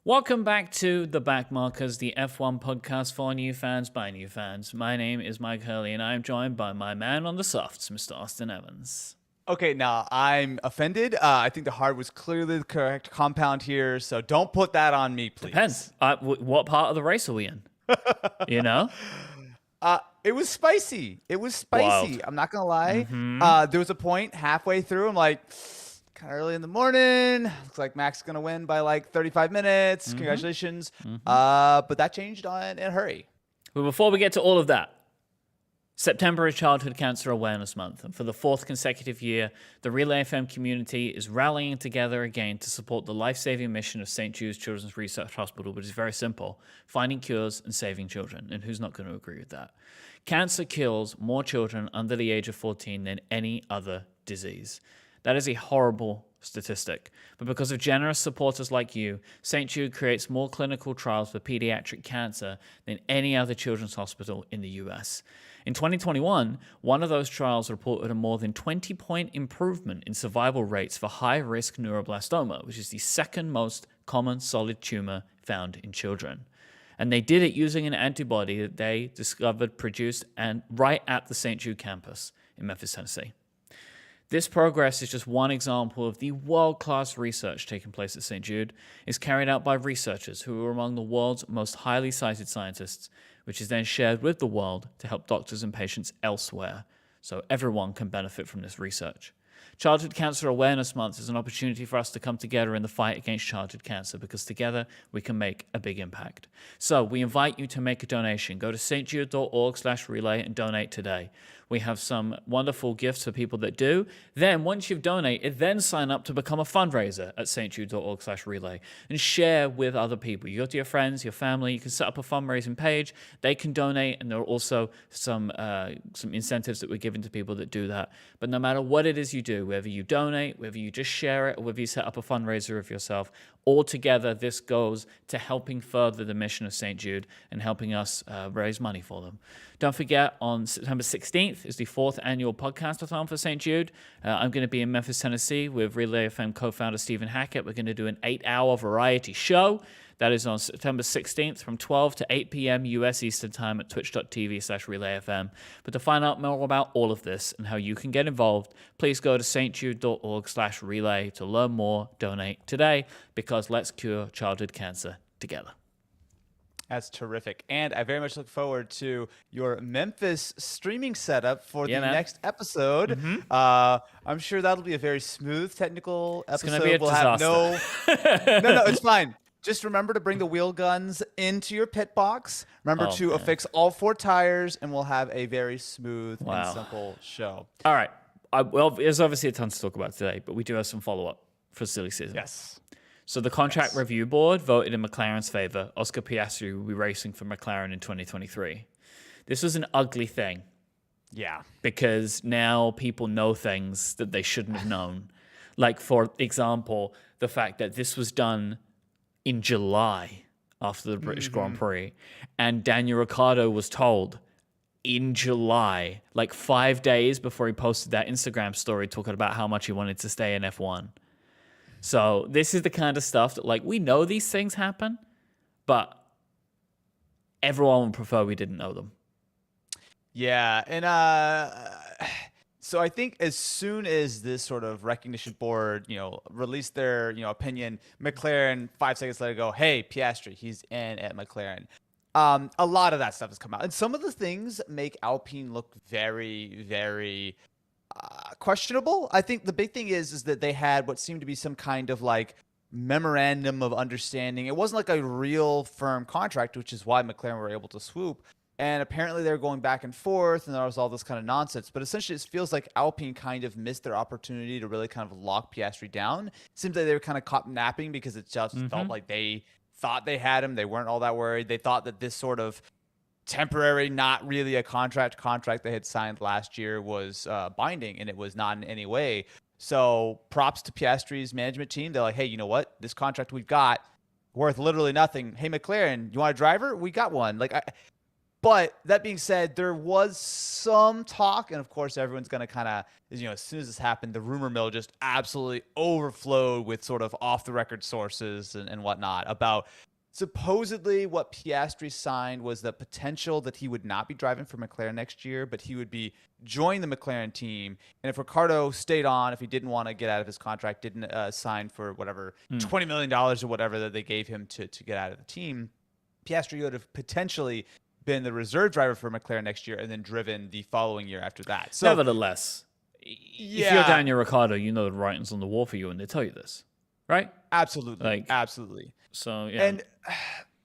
Welcome back to the Backmarkers, the F1 podcast for new fans by new fans. My name is Myke Hurley, and I am joined by my man on the softs, Mr. Austin Evans. Okay, now I'm offended. I think the hard was clearly the correct compound here, so don't put that on me, please. Depends. What part of the race are we in? You know? It was spicy. It was spicy. Wild. I'm not gonna lie. There was a point halfway through. I'm like, kind of early in the morning. Looks like Max is gonna win by like 35 minutes. Congratulations. But that changed in a hurry. But before we get to all of that, September is Childhood Cancer Awareness Month, and for the fourth consecutive year, the Relay FM community is rallying together again to support the life-saving mission of St. Jude's Children's Research Hospital, which is very simple: finding cures and saving children. And who's not going to agree with that? Cancer kills more children under the age of 14 than any other disease. That is a horrible statistic. But because of generous supporters like you, St. Jude creates more clinical trials for pediatric cancer than any other children's hospital in the US. In 2021, one of those trials reported a more than 20-point improvement in survival rates for high-risk neuroblastoma, which is the second most common solid tumor found in children. And they did it using an antibody that they discovered, produced, and right at the St. Jude campus in Memphis, Tennessee. This progress is just one example of the world-class research taking place at St. Jude. It's carried out by researchers who are among the world's most highly cited scientists, which is then shared with the world to help doctors and patients elsewhere, so everyone can benefit from this research. Childhood Cancer Awareness Month is an opportunity for us to come together in the fight against childhood cancer, because together we can make a big impact. So we invite you to make a donation. Go to stjude.org/relay and donate today. We have some wonderful gifts for people that do. Then once you've donated, then sign up to become a fundraiser at stjude.org/relay and share with other people. You go to your friends, your family, you can set up a fundraising page. They can donate, and there are also some incentives that we're giving to people that do that. But no matter what it is you do, whether you donate, whether you just share it, or whether you set up a fundraiser of yourself, all together this goes to helping further the mission of St. Jude and helping us raise money for them. Don't forget, on September 16th is the 4th annual podcast-a-thon for St. Jude. I'm going to be in Memphis, Tennessee with Relay FM co-founder Stephen Hackett. We're going to do an 8-hour variety show. That is on September 16th from 12 to 8 p.m. U.S. Eastern Time at twitch.tv/RelayFM. But to find out more about all of this and how you can get involved, please go to stjude.org/relay to learn more. Donate today, because let's cure childhood cancer together. That's terrific. And I very much look forward to your Memphis streaming setup for the next episode. I'm sure that'll be a very smooth technical episode. It's going to be a disaster. No, it's fine. Just remember to bring the wheel guns into your pit box. Remember to affix all 4 tires, and we'll have a very smooth and simple show. All right. Well, there's obviously a ton to talk about today, but we do have some follow-up for silly season. Yes. So the contract review board voted in McLaren's favor. Oscar Piastri will be racing for McLaren in 2023. This was an ugly thing. Yeah. Because now people know things that they shouldn't have known. Like, for example, the fact that this was done in July after the British Grand Prix. And Daniel Ricciardo was told in July, like 5 days before he posted that Instagram story talking about how much he wanted to stay in F1. So this is the kind of stuff that, like, we know these things happen, but everyone would prefer we didn't know them. Yeah, and so I think as soon as this sort of recognition board, released their, opinion, McLaren 5 seconds later go, hey, Piastri, he's in at McLaren. A lot of that stuff has come out, and some of the things make Alpine look very, very questionable. I think the big thing is that they had what seemed to be some kind of like memorandum of understanding. It wasn't like a real firm contract, which is why McLaren were able to swoop. And apparently they're going back and forth, and there was all this kind of nonsense. But essentially, it feels like Alpine kind of missed their opportunity to really kind of lock Piastri down. It seems like they were kind of caught napping, because it just felt like they thought they had him. They weren't all that worried. They thought that this sort of temporary, not really a contract they had signed last year was binding, and it was not in any way. So props to Piastri's management team. They're like, hey, you know what? This contract we've got worth literally nothing. Hey, McLaren, you want a driver? We got one. Like, But that being said, there was some talk, and of course, everyone's going to kind of, as soon as this happened, the rumor mill just absolutely overflowed with sort of off-the-record sources and whatnot about supposedly what Piastri signed was the potential that he would not be driving for McLaren next year, but he would be joining the McLaren team. And if Ricciardo stayed on, if he didn't want to get out of his contract, didn't sign for whatever, $20 million or whatever that they gave him to get out of the team, Piastri would have potentially been the reserve driver for McLaren next year and then driven the following year after that. So, nevertheless, if you're Daniel Ricciardo, you know the writing's on the wall for you, and they tell you this, right? Absolutely. Absolutely. So, yeah. And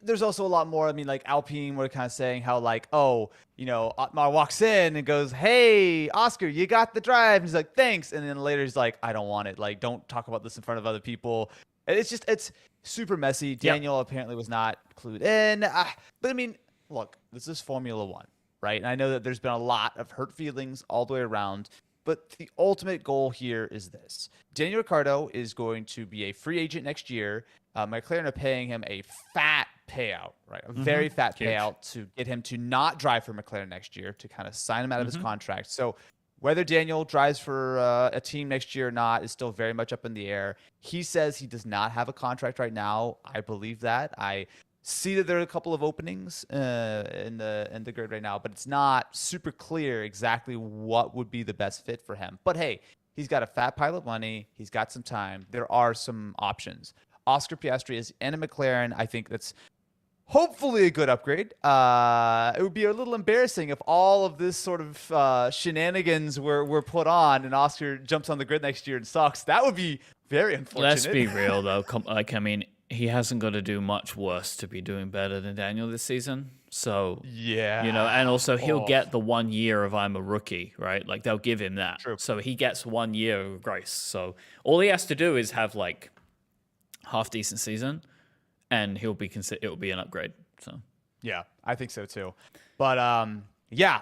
there's also a lot more. I mean, like Alpine were kind of saying how like, Otmar walks in and goes, "Hey, Oscar, you got the drive." And he's like, "Thanks." And then later he's like, "I don't want it. Like, don't talk about this in front of other people." And it's super messy. Daniel apparently was not clued in. But I mean, look, this is Formula One, right? And I know that there's been a lot of hurt feelings all the way around. But the ultimate goal here is this. Daniel Ricciardo is going to be a free agent next year. McLaren are paying him a fat payout, right? A very fat payout to get him to not drive for McLaren next year, to kind of sign him out of his contract. So whether Daniel drives for a team next year or not is still very much up in the air. He says he does not have a contract right now. I believe that. I see that there are a couple of openings in the grid right now, but it's not super clear exactly what would be the best fit for him. But hey, he's got a fat pile of money. He's got some time. There are some options. Oscar Piastri is in a McLaren. I think that's hopefully a good upgrade. It would be a little embarrassing if all of this sort of shenanigans were put on and Oscar jumps on the grid next year and sucks. That would be very unfortunate. Let's be real, though. He hasn't got to do much worse to be doing better than Daniel this season. So, and also he'll get the 1 year of I'm a rookie, right? Like they'll give him that. True. So he gets 1 year of grace. So all he has to do is have like half decent season and it'll be an upgrade. So, yeah, I think so too. But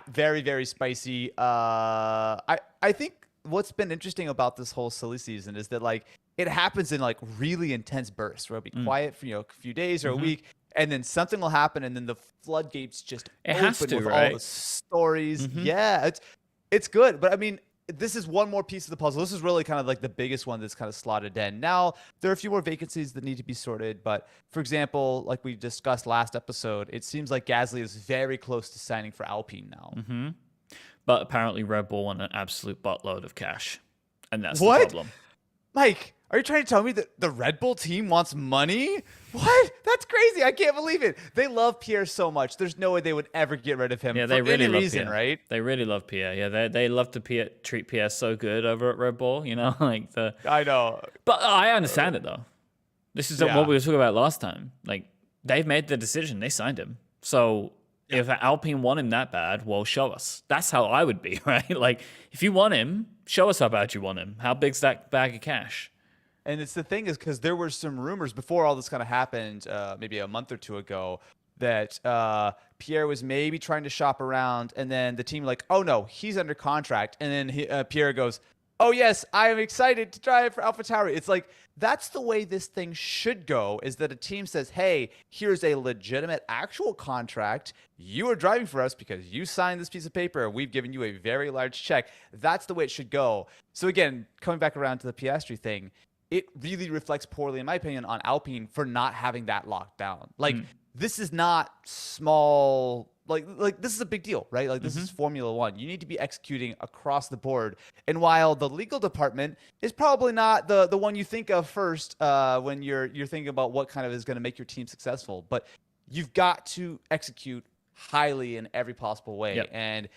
very, very spicy. I think what's been interesting about this whole silly season is that like it happens in like really intense bursts where it'll be quiet for a few days or a week, and then something will happen, and then the floodgates just open with all the stories. Yeah, it's good, but I mean, this is one more piece of the puzzle. This is really kind of like the biggest one that's kind of slotted in. Now there are a few more vacancies that need to be sorted, but for example, like we discussed last episode, it seems like Gasly is very close to signing for Alpine now. But apparently Red Bull want an absolute buttload of cash, and that's the What? problem. Mike, are you trying to tell me that the Red Bull team wants money? What? That's crazy. I can't believe it. They love Pierre so much. There's no way they would ever get rid of him Yeah, they for really any love reason, Pierre. right? They really love Pierre. Yeah, they love to treat Pierre so good over at Red Bull. I know. But I understand it though. This is what we were talking about last time. Like they've made the decision. They signed him. So if Alpine want him that bad, well, show us. That's how I would be, right? Like if you want him, show us how bad you want him. How big's that bag of cash? And it's the thing is because there were some rumors before all this kind of happened, maybe a month or two ago, that Pierre was maybe trying to shop around, and then the team like, oh no, he's under contract, and then Pierre goes, oh yes, I am excited to drive for AlphaTauri. It's like that's the way this thing should go. Is that a team says, hey, here's a legitimate actual contract. You are driving for us because you signed this piece of paper. We've given you a very large check. That's the way it should go. So again, coming back around to the Piastri thing, it really reflects poorly, in my opinion, on Alpine for not having that locked down. Like, this is not small. Like this is a big deal, right? Like, this is Formula One. You need to be executing across the board. And while the legal department is probably not the one you think of first when you're thinking about what kind of is going to make your team successful, but you've got to execute highly in every possible way. Yep. And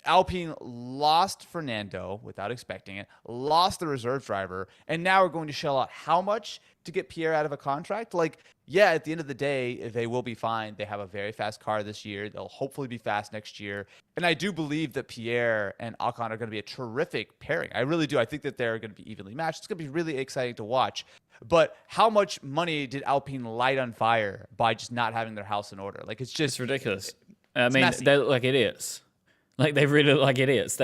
Alpine lost Fernando without expecting it, lost the reserve driver, and now we're going to shell out how much to get Pierre out of a contract? Like, yeah, at the end of the day, they will be fine. They have a very fast car this year. They'll hopefully be fast next year. And I do believe that Pierre and Ocon are going to be a terrific pairing. I really do. I think that they're going to be evenly matched. It's going to be really exciting to watch. But how much money did Alpine light on fire by just not having their house in order? Like, it's ridiculous. I mean, messy. they're like idiots. Like they really look like idiots.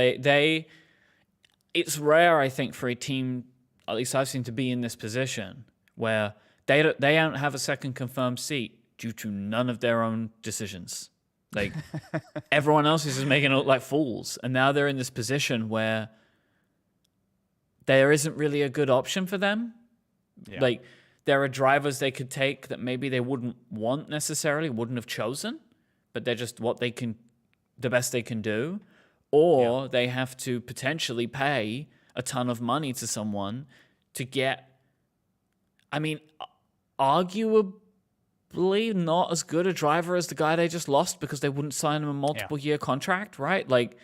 It's rare, I think, for a team, at least I've seen, to be in this position where they don't have a second confirmed seat due to none of their own decisions. Like, everyone else is just making it look like fools. And now they're in this position where there isn't really a good option for them. Yeah. Like, there are drivers they could take that maybe they wouldn't want necessarily, wouldn't have chosen, but they're just the best they can do. Or they have to potentially pay a ton of money to someone to get, I mean, arguably not as good a driver as the guy they just lost because they wouldn't sign him a multiple-year contract, right? Like,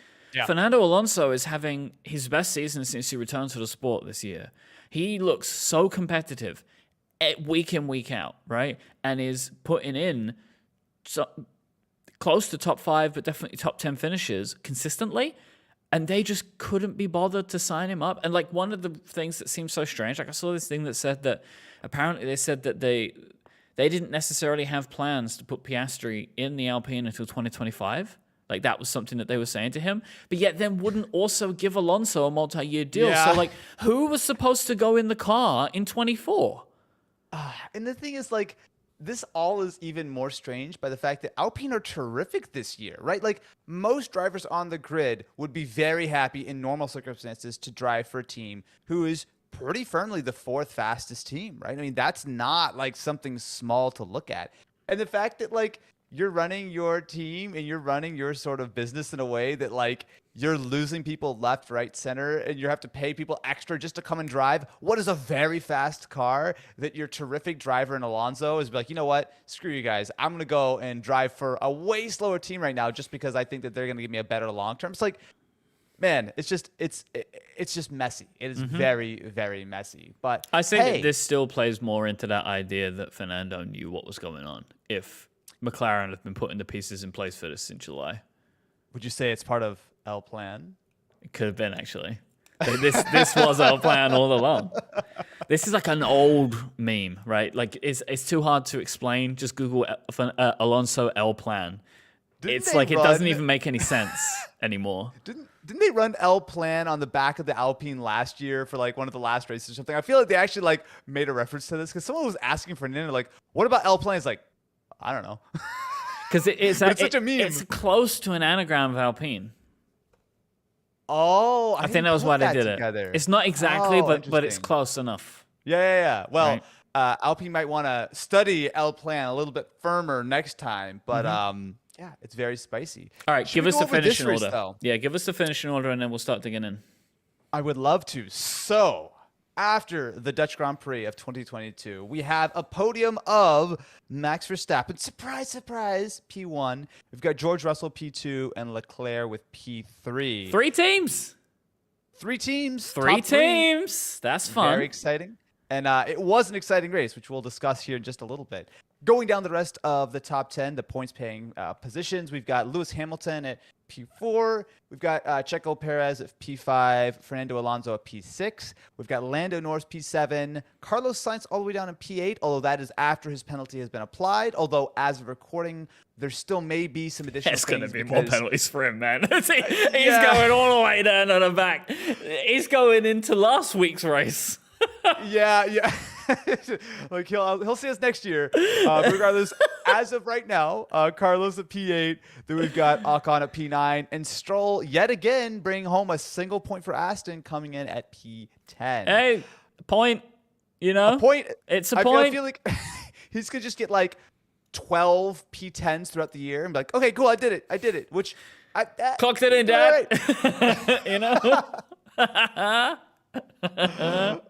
Fernando Alonso is having his best season since he returned to the sport this year. He looks so competitive week in, week out, right? And is putting in close to top 5, but definitely top 10 finishes consistently. And they just couldn't be bothered to sign him up. And like, one of the things that seems so strange, like I saw this thing that said that apparently they said that they didn't necessarily have plans to put Piastri in the Alpine until 2025. Like, that was something that they were saying to him. But yet then wouldn't also give Alonso a multi-year deal. Yeah. So, like, who was supposed to go in the car in 24? And the thing is, like, this all is even more strange by the fact that Alpine are terrific this year, right? Like, most drivers on the grid would be very happy in normal circumstances to drive for a team who is pretty firmly the 4th fastest team, right? I mean, that's not like something small to look at. And the fact that, like, you're running your team and you're running your sort of business in a way that, like, you're losing people left, right, center, and you have to pay people extra just to come and drive what is a very fast car that your terrific driver in Alonso is like, you know what, screw you guys. I'm going to go and drive for a way slower team right now just because I think that they're going to give me a better long term. It's like, man, it's just messy. It is very, very messy. But I think that this still plays more into that idea that Fernando knew what was going on if McLaren have been putting the pieces in place for this since July. Would you say it's part of El Plan? It could have been, actually. This was El Plan all along. This is like an old meme, right? Like, it's too hard to explain. Just Google Alonso El Plan. It's like it doesn't even make any sense anymore. Didn't they run El Plan on the back of the Alpine last year for like one of the last races or something? I feel like they actually like made a reference to this because someone was asking for an interview, like, what about El Plan? It's like, I don't know. Because it's such a meme. It's close to an anagram of Alpine. Oh, I think that was why they did it. It's not exactly, but it's close enough. Yeah. Well, right. Alpine might want to study El Plan a little bit firmer next time, but yeah, it's very spicy. All right, give us the finishing order. Though? Yeah, give us the finishing order, and then we'll start digging in. I would love to. So, after the Dutch Grand Prix of 2022, we have a podium of Max Verstappen. Surprise, surprise, P1. We've got George Russell, P2, and Leclerc with P3. 3 teams. 3 teams. 3 teams. That's fun. Very exciting. And it was an exciting race, which we'll discuss here in just a little bit. Going down the rest of the top 10, the points-paying positions, we've got Lewis Hamilton at P4. We've got Checo Perez at P5. Fernando Alonso at P6. We've got Lando Norris P7. Carlos Sainz all the way down in P8, although that is after his penalty has been applied. Although, as of recording, there still may be some additional There's going to be more penalties for him, man. He's going all the way down to the back. He's going into last week's race. Yeah. Like he'll see us next year. Regardless, as of right now, Carlos at P8. Then we've got Ocon at P9, and Stroll yet again bringing home a single point for Aston, coming in at P10. Hey, point. You know, a point. It's a point. I feel like he's gonna just get like 12 P10s throughout the year and be like, okay, cool, I did it. Which clocked it in, Dad. Right. You know.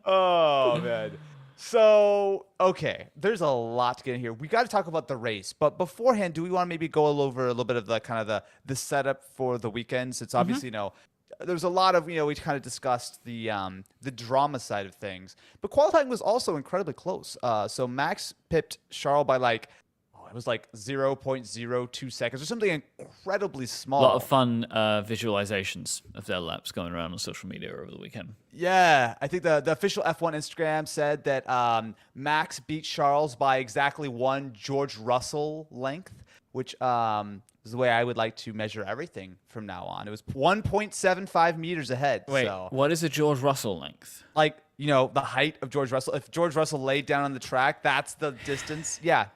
Oh man. So, okay, there's a lot to get in here. We got to talk about the race, but beforehand, do we want to maybe go over a little bit of the kind of the setup for the weekends? It's obviously, there's a lot of, we kind of discussed the drama side of things, but qualifying was also incredibly close. So Max pipped Charles by it was like 0.02 seconds or something incredibly small. A lot of fun visualizations of their laps going around on social media over the weekend. Yeah, I think the official F1 Instagram said that Max beat Charles by exactly 1 George Russell length, which is the way I would like to measure everything from now on. It was 1.75 meters ahead. Wait, so. What is a George Russell length? Like, the height of George Russell. If George Russell laid down on the track, that's the distance. Yeah.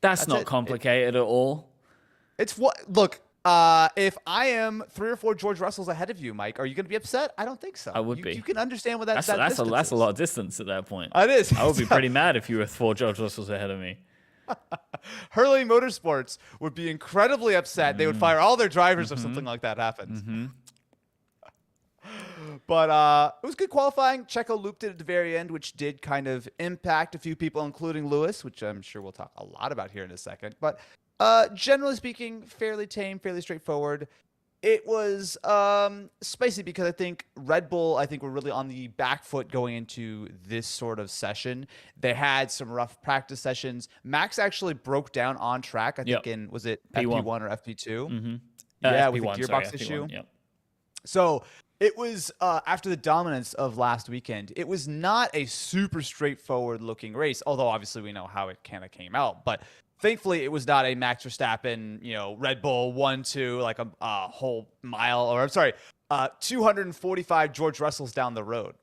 That's not complicated at all. It's what. Look, if I am 3 or 4 George Russells ahead of you, Myke, are you going to be upset? I don't think so. I would be. You can understand what that's that's distance a is. lot of distance at that point. It is. I would be pretty mad if you were 4 George Russells ahead of me. Hurley Motorsports would be incredibly upset. They would fire all their drivers if something like that happens. But it was good qualifying. Checo looped it at the very end, which did kind of impact a few people, including Lewis, which I'm sure we'll talk a lot about here in a second. But generally speaking, fairly tame, fairly straightforward. It was spicy because I think Red Bull, were really on the back foot going into this sort of session. They had some rough practice sessions. Max actually broke down on track, I think was it P1. FP1 or FP2? Mm-hmm. Yeah, FP1, with the gearbox FP1, issue. Yep. So it was after the dominance of last weekend, it was not a super straightforward looking race, although obviously we know how it kind of came out. But thankfully, it was not a Max Verstappen, Red Bull 1-2, like a whole mile, or I'm sorry, 245 George Russells down the road.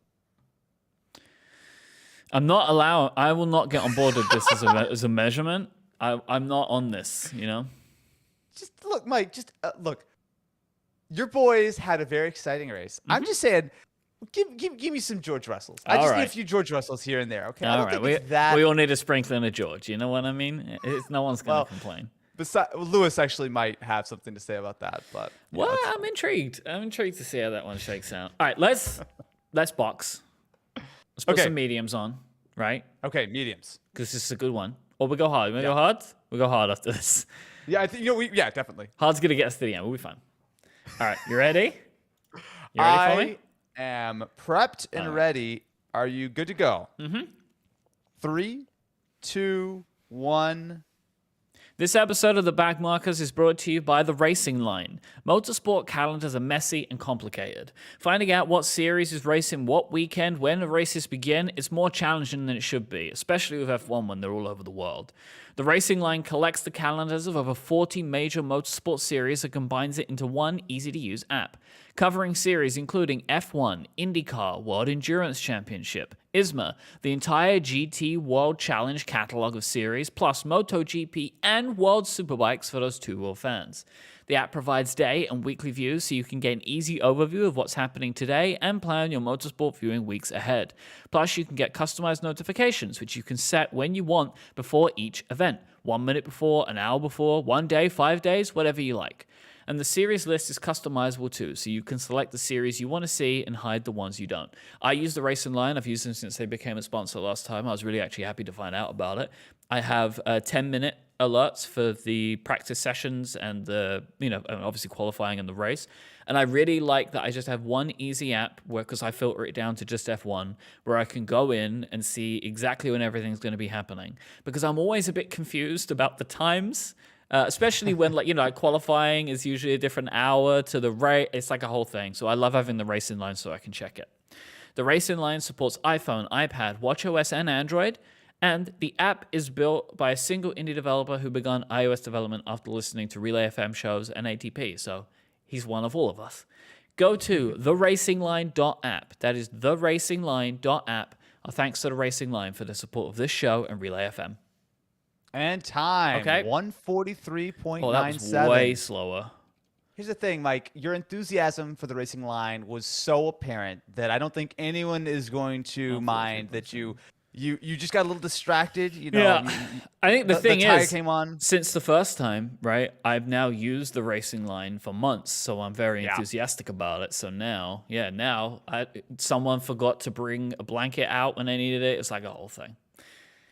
I will not get on board with this as a measurement. I'm not on this, Just look, Myke, look. Your boys had a very exciting race. I'm just saying, give me some George Russells. I just need a few George Russells here and there. Okay, I don't think it's that. We all need a sprinkling of George. You know what I mean? No one's gonna complain. Lewis actually might have something to say about that, but I'm intrigued. I'm intrigued to see how that one shakes out. All right, let's box. Let's put some mediums on, right? Okay, mediums. Because this is a good one. Or we go hard. We go hard. We go hard after this. Yeah, I think definitely. Hard's gonna get us to the end. We'll be fine. All right, you ready? You ready for me? I am prepped and ready. Are you good to go? Mm-hmm. 3, 2, 1. This episode of the Backmarkers is brought to you by The Racing Line. Motorsport calendars are messy and complicated. Finding out what series is racing what weekend, when the races begin, is more challenging than it should be, especially with F1 when they're all over the world. The Racing Line collects the calendars of over 40 major motorsport series and combines it into one easy-to-use app, covering series including F1, IndyCar, World Endurance Championship, ISMA, the entire GT World Challenge catalog of series, plus MotoGP and World Superbikes for those two-wheel fans. The app provides day and weekly views so you can get an easy overview of what's happening today and plan your motorsport viewing weeks ahead. Plus, you can get customized notifications, which you can set when you want before each event. 1 minute before, an hour before, 1 day, 5 days, whatever you like. And the series list is customizable too, so you can select the series you want to see and hide the ones you don't. I use the Racing Line. I've used them since they became a sponsor last time. I was really actually happy to find out about it. I have 10-minute alerts for the practice sessions and the, obviously qualifying and the race. And I really like that I just have one easy app because I filter it down to just F1, where I can go in and see exactly when everything's going to be happening. Because I'm always a bit confused about the times. Especially when, qualifying is usually a different hour to the race. It's like a whole thing. So I love having the Racing Line so I can check it. The Racing Line supports iPhone, iPad, watchOS, and Android. And the app is built by a single indie developer who began iOS development after listening to Relay FM shows and ATP. So he's one of all of us. Go to theracingline.app. That is theracingline.app. Our thanks to the Racing Line for the support of this show and Relay FM. And time. Okay. 143.97. Oh, that was way slower. Here's the thing, Myke. Your enthusiasm for the Racing Line was so apparent that I don't think anyone is going to mind that you just got a little distracted. I think the thing is, came on. Since the first time, right, I've now used the Racing Line for months, so I'm very enthusiastic about it. So now someone forgot to bring a blanket out when they needed it. It's like a whole thing.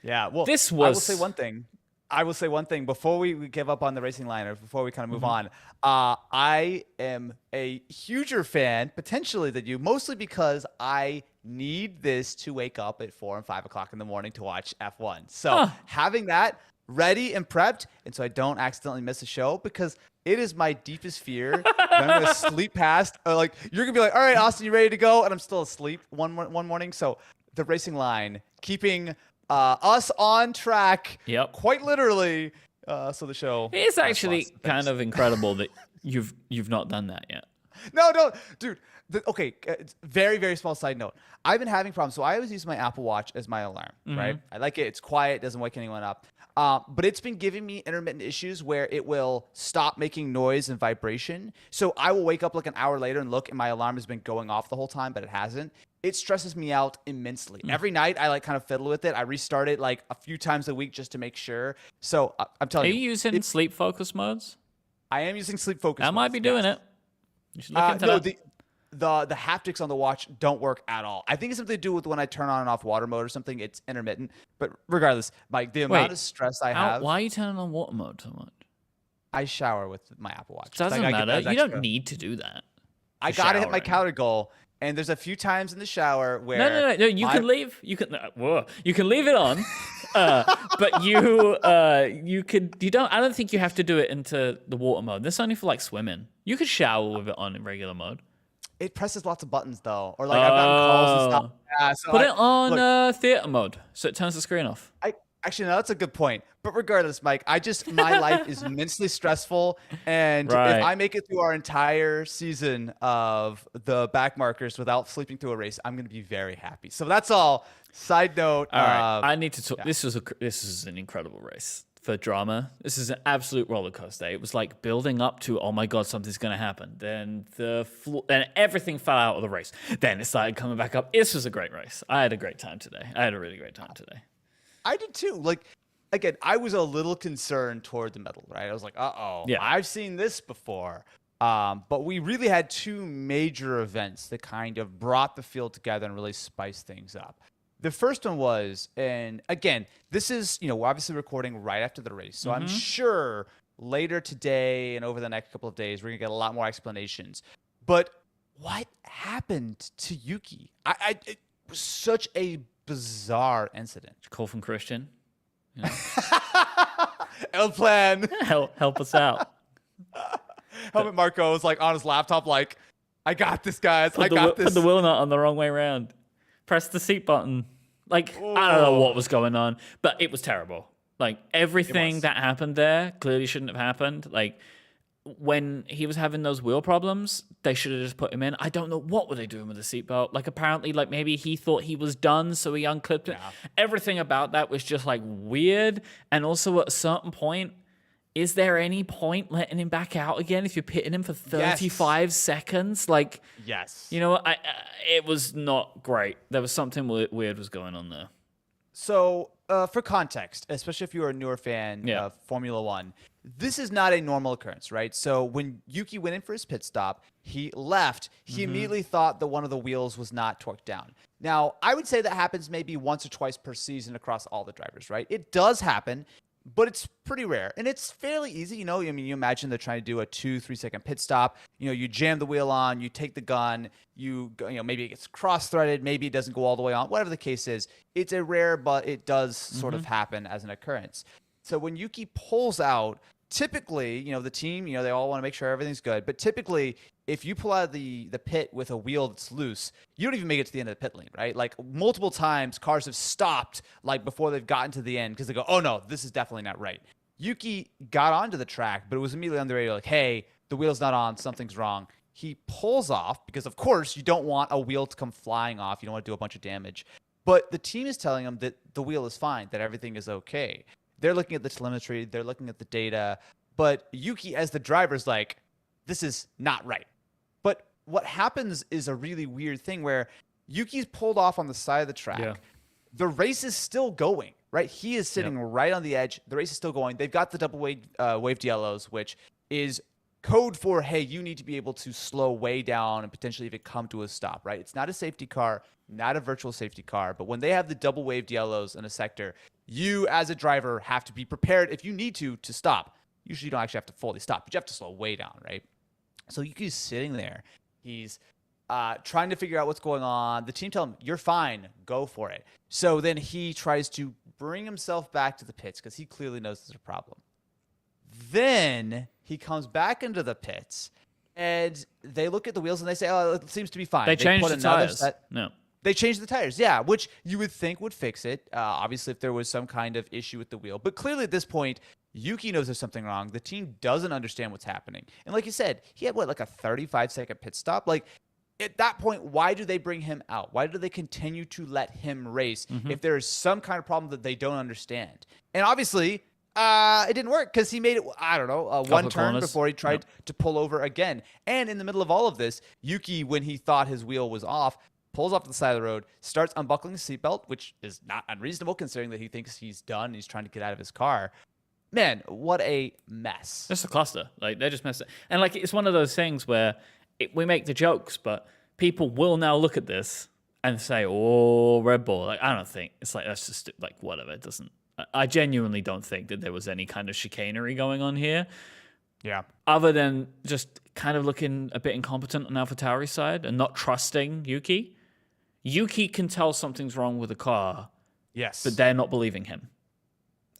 Yeah, well, I will say one thing. Before we give up on the Racing Line, or before we kind of move on. I am a huger fan, potentially, than you, mostly because I need this to wake up at 4 and 5 o'clock in the morning to watch F1. So having that ready and prepped, and so I don't accidentally miss a show, because it is my deepest fear that I'm going to sleep past. You're going to be like, all right, Austin, you ready to go? And I'm still asleep one morning. So the Racing Line, keeping us on track, quite literally. So the show. It's actually kind of incredible that you've not done that yet. No, no, dude. Okay, it's very, very small side note. I've been having problems. So I always use my Apple Watch as my alarm, right? I like it. It's quiet. Doesn't wake anyone up. But it's been giving me intermittent issues where it will stop making noise and vibration. So I will wake up like an hour later and look, and my alarm has been going off the whole time, but it hasn't. It stresses me out immensely. Every night I like kind of fiddle with it. I restart it like a few times a week just to make sure. So I'm telling you. Are you using sleep focus modes? I am using sleep focus. I might be doing it. You should look into that. The haptics on the watch don't work at all. I think it's something to do with when I turn on and off water mode or something. It's intermittent. But regardless, Mike, the amount of stress I have. Why are you turning on water mode so much? I shower with my Apple Watch. Doesn't matter. You don't need to do that. I gotta hit my calorie goal. And there's a few times in the shower where no. You can leave. You can leave it on, but you could. You don't. I don't think you have to do it into the water mode. This is only for like swimming. You could shower with it on in regular mode. It presses lots of buttons though, or like I've gotten calls and stuff. Yeah, so put it on theater mode so it turns the screen off. Actually, no, that's a good point. But regardless, Mike, my life is immensely stressful. And if I make it through our entire season of the Backmarkers without sleeping through a race, I'm going to be very happy. So that's all. Side note. All right. I need to talk. Yeah. This is an incredible race for drama. This is an absolute roller coaster. It was like building up to, oh my God, something's going to happen. Then then everything fell out of the race. Then it started coming back up. This was a great race. I had a great time today. I had a really great time today. I did too. Like, again, I was a little concerned toward the middle, right? I was like, yeah. I've seen this before. But we really had two major events that kind of brought the field together and really spiced things up. The first one was, and again, this is, we're obviously recording right after the race. So I'm sure later today and over the next couple of days, we're going to get a lot more explanations. But what happened to Yuki? It was such a bizarre incident. Call from Christian. El plan. Help us out. Helmut Marko was like on his laptop, like, I got this, guys. I got this. Put the wheel nut on the wrong way around. Press the seat button. Like, I don't know what was going on, but it was terrible. Like, everything that happened there clearly shouldn't have happened. Like, when he was having those wheel problems, they should have just put him in. I don't know what were they doing with the seatbelt. Like, apparently, like, maybe he thought he was done, so he unclipped it. Everything about that was just, like, weird. And also, at a certain point, is there any point letting him back out again if you're pitting him for 35 seconds? Like, yes. You know what? It was not great. There was something weird was going on there. So, for context, especially if you're a newer fan of Formula One, this is not a normal occurrence, right? So when Yuki went in for his pit stop, he left. He immediately thought that one of the wheels was not torqued down. Now, I would say that happens maybe once or twice per season across all the drivers, right? It does happen, but it's pretty rare. And it's fairly easy, I mean, you imagine they're trying to do a 2-3 second pit stop. You jam the wheel on, you take the gun, maybe it gets cross-threaded, maybe it doesn't go all the way on, whatever the case is. It's a rare, but it does sort of happen as an occurrence. So when Yuki pulls out, typically, the team, they all want to make sure everything's good. But typically, if you pull out of the pit with a wheel that's loose, you don't even make it to the end of the pit lane, right? Like, multiple times, cars have stopped, like, before they've gotten to the end because they go, oh, no, this is definitely not right. Yuki got onto the track, but it was immediately on the radio like, hey, the wheel's not on, something's wrong. He pulls off because, of course, you don't want a wheel to come flying off. You don't want to do a bunch of damage. But the team is telling him that the wheel is fine, that everything is okay. They're looking at the telemetry. They're looking at the data. But Yuki, as the driver, is like, this is not right. But what happens is a really weird thing where Yuki's pulled off on the side of the track. Yeah. The race is still going, right? He is sitting right on the edge. The race is still going. They've got the double waved yellows, which is code for, hey, you need to be able to slow way down and potentially even come to a stop, right? It's not a safety car, not a virtual safety car. But when they have the double waved yellows in a sector, you as a driver have to be prepared if you need to stop. Usually you don't actually have to fully stop, but you have to slow way down, right? So Yuki's sitting there. He's trying to figure out what's going on. The team tell him, you're fine, go for it. So then he tries to bring himself back to the pits because he clearly knows there's a problem. Then he comes back into the pits and they look at the wheels and they say, oh, it seems to be fine. They changed the tires. No. They changed the tires, yeah, which you would think would fix it. Obviously, if there was some kind of issue with the wheel. But clearly at this point, Yuki knows there's something wrong. The team doesn't understand what's happening. And like you said, he had, like a 35-second pit stop? Like, at that point, why do they bring him out? Why do they continue to let him race if there is some kind of problem that they don't understand? And obviously, it didn't work because he made it, I don't know, one turn before he tried to pull over again. And in the middle of all of this, Yuki, when he thought his wheel was off, pulls off to the side of the road, starts unbuckling his seatbelt, which is not unreasonable considering that he thinks he's done and he's trying to get out of his car. Man, what a mess. Just a cluster. Like, they just messed it. And, like, it's one of those things where we make the jokes, but people will now look at this and say, oh, Red Bull. Like, I don't think. It's like, that's just, like, whatever. It doesn't. I genuinely don't think that there was any kind of chicanery going on here. Yeah. Other than just kind of looking a bit incompetent on AlphaTauri's side and not trusting Yuki. Yuki can tell something's wrong with the car. Yes. But they're not believing him.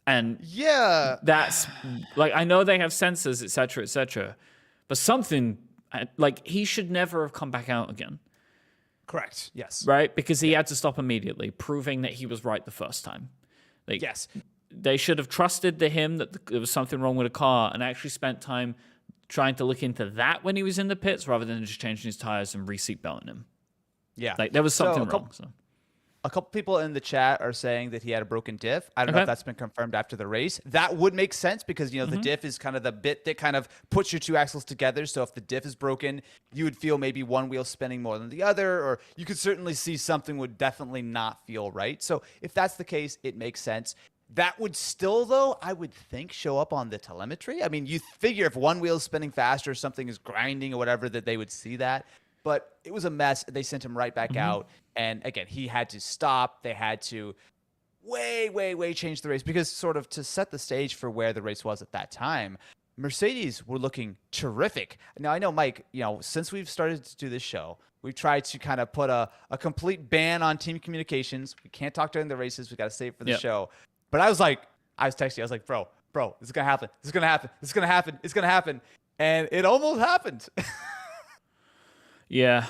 And yeah, that's like, I know they have sensors, et cetera, but something like, he should never have come back out again. Correct. Yes. Right? Because he had to stop immediately, proving that he was right the first time. Like, yes. They should have trusted him that there was something wrong with the car and actually spent time trying to look into that when he was in the pits rather than just changing his tires and re-seat belting him. Yeah. Like, there was something wrong. A couple people in the chat are saying that he had a broken diff. I don't know if that's been confirmed after the race. That would make sense because, the diff is kind of the bit that kind of puts your two axles together. So if the diff is broken, you would feel maybe one wheel spinning more than the other, or you could certainly see something would definitely not feel right. So if that's the case, it makes sense. That would still, though, I would think, show up on the telemetry. I mean, you figure if one wheel is spinning faster, something is grinding or whatever, that they would see that. But it was a mess. They sent him right back out. And again, he had to stop. They had to way change the race because sort of to set the stage for where the race was at that time, Mercedes were looking terrific. Now, I know, Mike, since we've started to do this show, we've tried to kind of put a complete ban on team communications. We can't talk during the races. We got to save it for the show. But I was texting you. I was like, bro, this is going to happen. This is going to happen. This is going to happen. It's going to happen. And it almost happened. Yeah.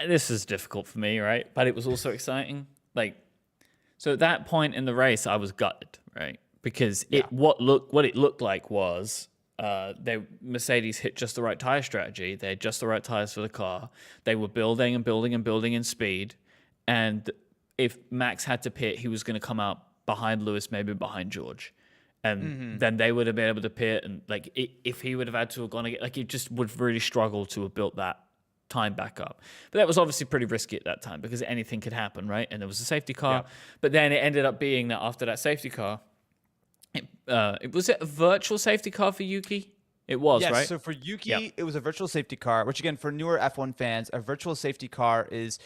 This is difficult for me, right? But it was also exciting. Like, so at that point in the race, I was gutted, right? Because what it looked like was Mercedes hit just the right tire strategy. They had just the right tires for the car. They were building in speed. And if Max had to pit, he was going to come out behind Lewis, maybe behind George. And then they would have been able to pit. And like, if he would have had to have gone again, like, he just would really struggle to have built that time back up. But that was obviously pretty risky at that time because anything could happen, right? And there was a safety car. Yeah. But then it ended up being that after that safety car, it was a virtual safety car for Yuki? It was, yes, right? So for Yuki, it was a virtual safety car, which again, for newer F1 fans, a virtual safety car is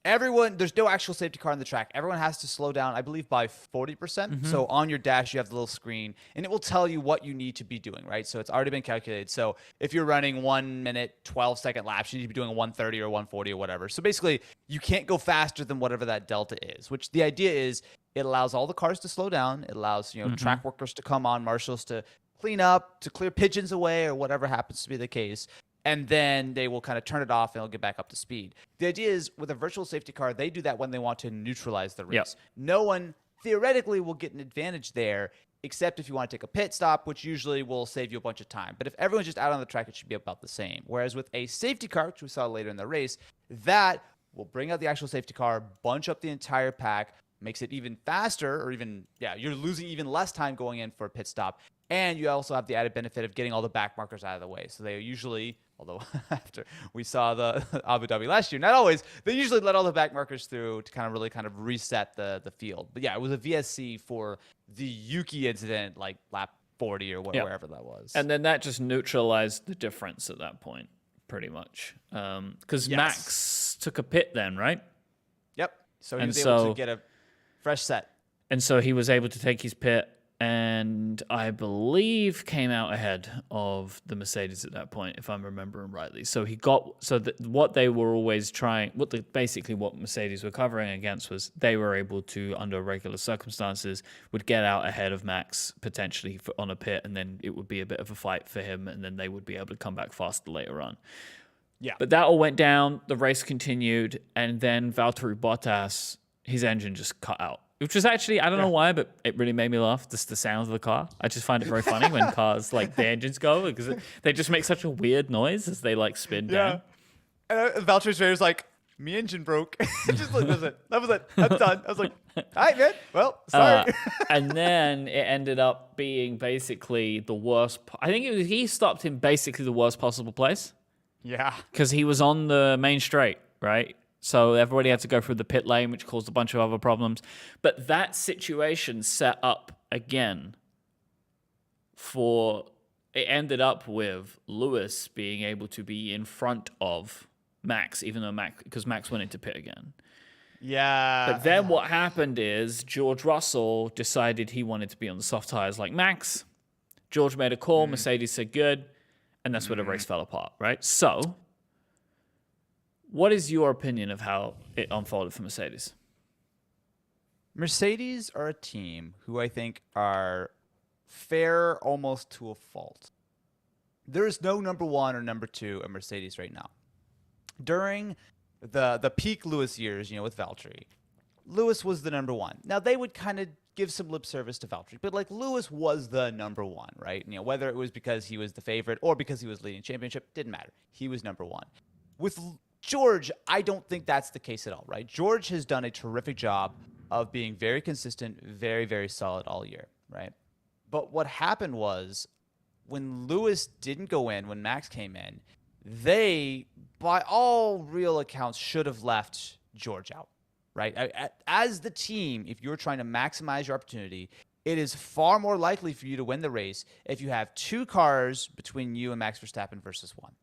there's no actual safety car on the track. Everyone has to slow down, I believe, by 40%. So on your dash, you have the little screen, and it will tell you what you need to be doing, right? So it's already been calculated. So if you're running 1 minute, 12-second laps, you need to be doing a 130 or 140 or whatever. So basically, you can't go faster than whatever that delta is, which the idea is it allows all the cars to slow down. It allows, track workers to come on, marshals to clean up, to clear pigeons away, or whatever happens to be the case. And then they will kind of turn it off and it'll get back up to speed. The idea is with a virtual safety car, they do that when they want to neutralize the race. Yep. No one theoretically will get an advantage there, except if you want to take a pit stop, which usually will save you a bunch of time. But if everyone's just out on the track, it should be about the same. Whereas with a safety car, which we saw later in the race, that will bring out the actual safety car, bunch up the entire pack, makes it even faster, or you're losing even less time going in for a pit stop. And you also have the added benefit of getting all the back markers out of the way. So they usually, although after we saw the Abu Dhabi last year, not always, they usually let all the back markers through to kind of reset the field. But yeah, it was a VSC for the Yuki incident, like lap 40 or wherever that was. And then that just neutralized the difference at that point, pretty much. Because Max took a pit then, right? Yep. So he was able to get a fresh set. And so he was able to take his pit, and I believe came out ahead of the Mercedes at that point, if I'm remembering rightly. So what they were always trying, what Mercedes were covering against was they were able to, under regular circumstances, would get out ahead of Max potentially on a pit, and then it would be a bit of a fight for him, and then they would be able to come back faster later on. Yeah. But that all went down. The race continued, and then Valtteri Bottas, his engine just cut out. Which was actually, I don't know why, but it really made me laugh. Just the sound of the car. I just find it very funny when cars, like, the engines go, because they just make such a weird noise as they, like, spin down. And Valtteri's was like, me engine broke. Just like, that was it. I'm done. I was like, all right, man. Well, sorry. And then it ended up being basically the worst. I think he stopped in basically the worst possible place. Yeah. Because he was on the main straight, right? So everybody had to go through the pit lane, which caused a bunch of other problems. But that situation set up again it ended up with Lewis being able to be in front of Max, because Max went into pit again. Yeah. But then what happened is George Russell decided he wanted to be on the soft tires like Max. George made a call. Mercedes said good. And that's where the race fell apart, right? So, what is your opinion of how it unfolded for Mercedes? Mercedes are a team who I think are fair almost to a fault. There is no number one or number two at Mercedes right now. During the peak Lewis years, with Valtteri, Lewis was the number one. Now, they would kind of give some lip service to Valtteri, but like Lewis was the number one, right? Whether it was because he was the favorite or because he was leading championship, didn't matter. He was number one. With George, I don't think that's the case at all, right? George has done a terrific job of being very consistent, very, very solid all year, right? But what happened was when Lewis didn't go in, when Max came in, they, by all real accounts, should have left George out. Right? As the team, if you're trying to maximize your opportunity, it is far more likely for you to win the race if you have two cars between you and Max Verstappen versus one,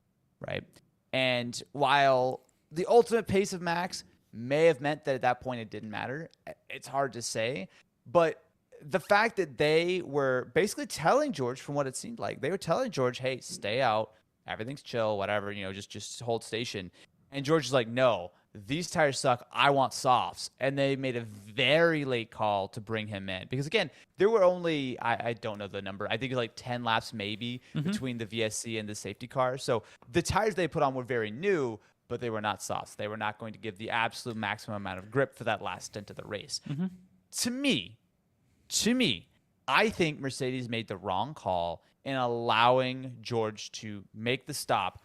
right? And while the ultimate pace of Max may have meant that at that point it didn't matter, it's hard to say. But the fact that they were basically telling George, from what it seemed like, they were telling George, hey, stay out, everything's chill, whatever, just hold station. And George is like, no, these tires suck. I want softs. And they made a very late call to bring him in. Because, again, there were only, I don't know the number, I think it was like 10 laps maybe between the VSC and the safety car. So the tires they put on were very new, but they were not softs. They were not going to give the absolute maximum amount of grip for that last stint of the race. To me, I think Mercedes made the wrong call in allowing George to make the stop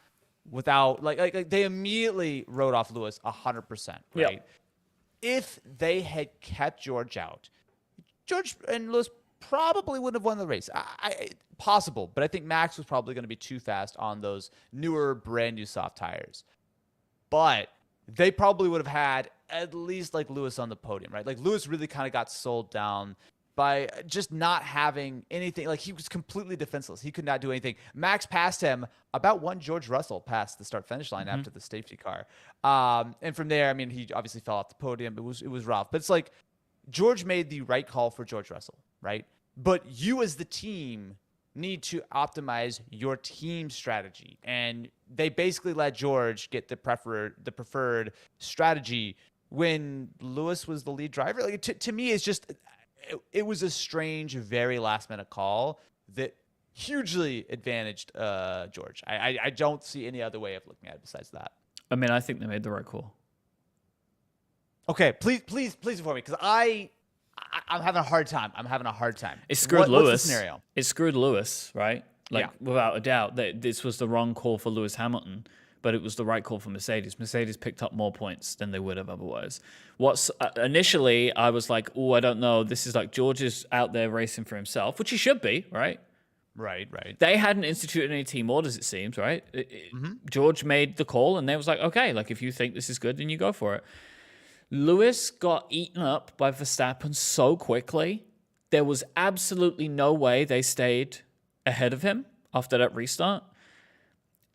without like they immediately wrote off Lewis 100%, right? Yep. If they had kept George out, George and Lewis probably wouldn't have won the race. Possible, but I think Max was probably going to be too fast on those newer, brand new soft tires. But they probably would have had at least like Lewis on the podium, right? Like Lewis really kind of got sold down by just not having anything. Like he was completely defenseless. He could not do anything. Max passed him about one George Russell past the start-finish line after the safety car. And from there, I mean, he obviously fell off the podium. It was rough. But it's like George made the right call for George Russell, right? But you as the team need to optimize your team strategy. And they basically let George get the preferred strategy when Lewis was the lead driver. Like to me, it's just... It was a strange, very last-minute call that hugely advantaged George. I don't see any other way of looking at it besides that. I mean, I think they made the right call. Okay, please inform me, because I'm having a hard time. It screwed Lewis. What's the scenario? It screwed Lewis, right? Without a doubt. This was the wrong call for Lewis Hamilton, but it was the right call for Mercedes. Mercedes picked up more points than they would have otherwise. Initially, I was like, oh, I don't know. This is like George is out there racing for himself, which he should be, right? Right. They hadn't instituted any team orders, it seems, right? George made the call, and they was like, okay, like if you think this is good, then you go for it. Lewis got eaten up by Verstappen so quickly. There was absolutely no way they stayed ahead of him after that restart.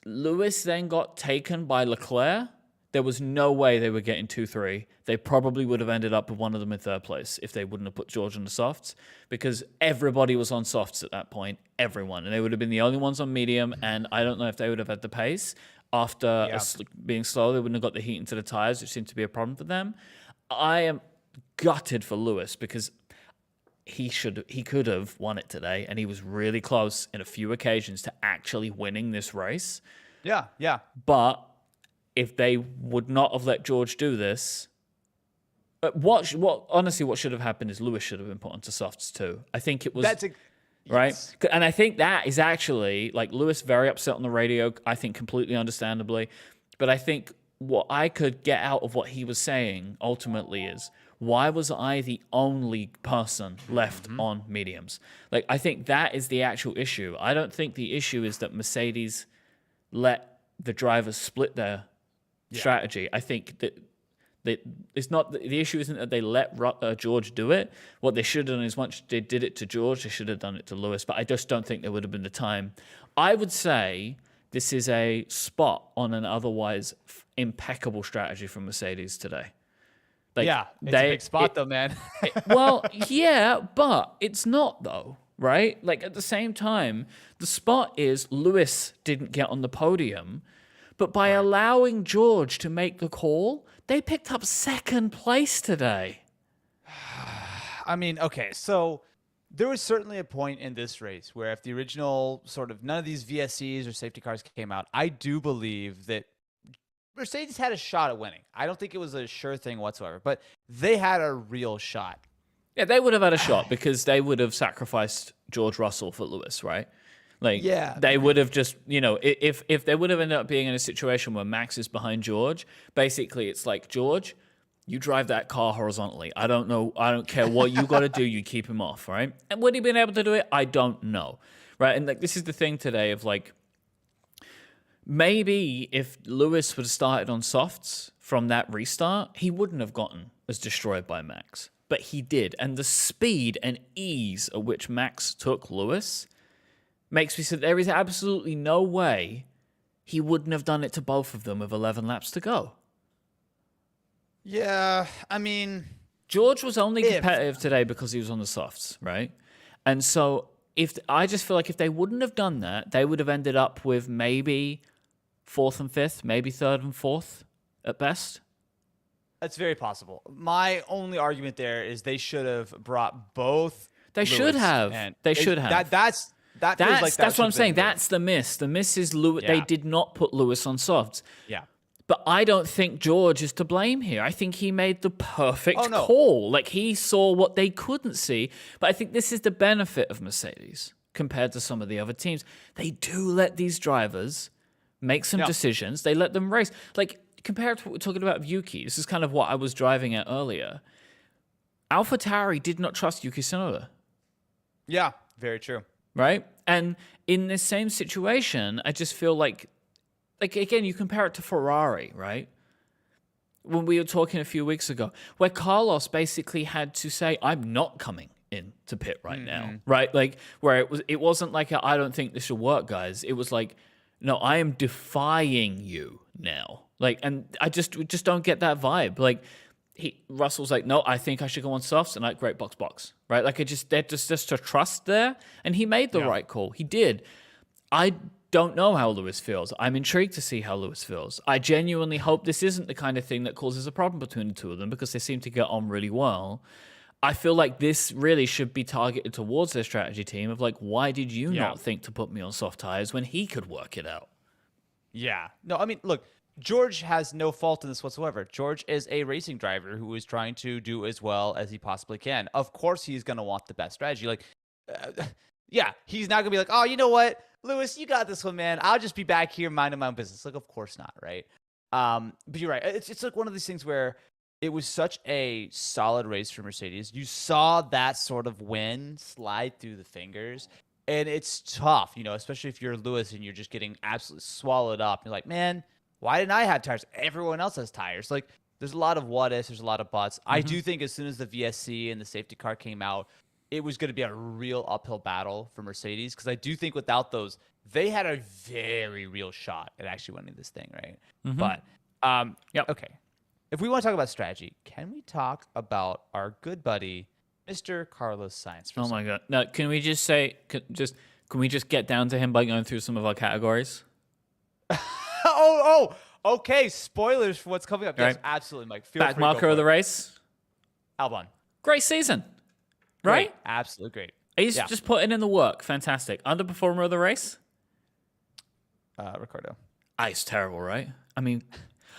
Lewis then got taken by Leclerc. There was no way they were getting 2-3. They probably would have ended up with one of them in third place if they wouldn't have put George on the softs, because everybody was on softs at that point, everyone. And they would have been the only ones on medium, and I don't know if they would have had the pace. After being slow, they wouldn't have got the heat into the tires, which seemed to be a problem for them. I am gutted for Lewis because he could have won it today, and he was really close in a few occasions to actually winning this race. Yeah. But if they would not have let George do this, honestly, what should have happened is Lewis should have been put onto softs too. I think it was right, yes. and I think that is actually like Lewis very upset on the radio. I think completely understandably, but I think what I could get out of what he was saying ultimately is, why was I the only person left on mediums? Like, I think that is the actual issue. I don't think the issue is that Mercedes let the drivers split their strategy. I think that it's not the issue isn't that they let George do it. What they should have done is once they did it to George, they should have done it to Lewis. But I just don't think there would have been the time. I would say this is a spot on an otherwise impeccable strategy from Mercedes today. Like, It's a big spot though, man. Well, yeah, but it's not though, right? Like at the same time, the spot is Lewis didn't get on the podium, but by allowing George to make the call, they picked up second place today. I mean, okay, so there was certainly a point in this race where if the original sort of none of these VSCs or safety cars came out, I do believe that Mercedes had a shot at winning. I don't think it was a sure thing whatsoever, but they had a real shot. Yeah, they would have had a shot because they would have sacrificed George Russell for Lewis, right? Like, they would have just, if they would have ended up being in a situation where Max is behind George, basically it's like, George, you drive that car horizontally. I don't care what you got to do. You keep him off, right? And would he been able to do it? I don't know, right? And like, this is the thing today of like, maybe if Lewis would have started on softs from that restart, he wouldn't have gotten as destroyed by Max. But he did. And the speed and ease at which Max took Lewis makes me say there is absolutely no way he wouldn't have done it to both of them with 11 laps to go. Yeah, I mean, George was only competitive today because he was on the softs, right? And so I just feel like if they wouldn't have done that, they would have ended up with maybe 4th and 5th, maybe 3rd and 4th at best. That's very possible. My only argument there is they should have brought both. They should have. They should have. That's what I'm saying. That's the miss. The miss is Lewis. Yeah. They did not put Lewis on softs. Yeah. But I don't think George is to blame here. I think he made the perfect call. Like, he saw what they couldn't see. But I think this is the benefit of Mercedes compared to some of the other teams. They do let these drivers make some decisions. They let them race. Like, compared to what we're talking about with Yuki, this is kind of what I was driving at earlier. AlphaTauri did not trust Yuki Tsunoda. Yeah, very true. Right? And in this same situation, I just feel like again, you compare it to Ferrari, right? When we were talking a few weeks ago, where Carlos basically had to say, I'm not coming in to pit right now, right? Like, where it wasn't like, I don't think this will work, guys. It was like, no, I am defying you now. Like, and we just don't get that vibe. Like, Russell's like, no, I think I should go on softs, and like, great, box, right? Like, there's just a trust there, and he made the right call. He did. I don't know how Lewis feels. I'm intrigued to see how Lewis feels. I genuinely hope this isn't the kind of thing that causes a problem between the two of them because they seem to get on really well. I feel like this really should be targeted towards their strategy team of like, why did you not think to put me on soft tires when he could work it out? Yeah. No, I mean, look, George has no fault in this whatsoever. George is a racing driver who is trying to do as well as he possibly can. Of course, he's going to want the best strategy. Like, he's not going to be like, oh, you know what? Lewis, you got this one, man. I'll just be back here minding my own business. Like, of course not, right? But you're right. It's like one of these things where it was such a solid race for Mercedes. You saw that sort of win slide through the fingers, and it's tough, especially if you're Lewis and you're just getting absolutely swallowed up. You're like, man, why didn't I have tires? Everyone else has tires. Like, there's a lot of what ifs. There's a lot of buts. I do think as soon as the VSC and the safety car came out, it was going to be a real uphill battle for Mercedes because I do think without those, they had a very real shot at actually winning this thing, right? But, okay. If we want to talk about strategy, can we talk about our good buddy, Mr. Carlos Sainz? Oh my God! No, can we just say, can we just get down to him by going through some of our categories? Okay. Spoilers for what's coming up. Yes, absolutely, Mike. Backmarker of the race, Albon. Great season. Right? Great. Absolutely great. He's just putting in the work. Fantastic. Underperformer of the race? Ricardo. He's terrible, right? I mean,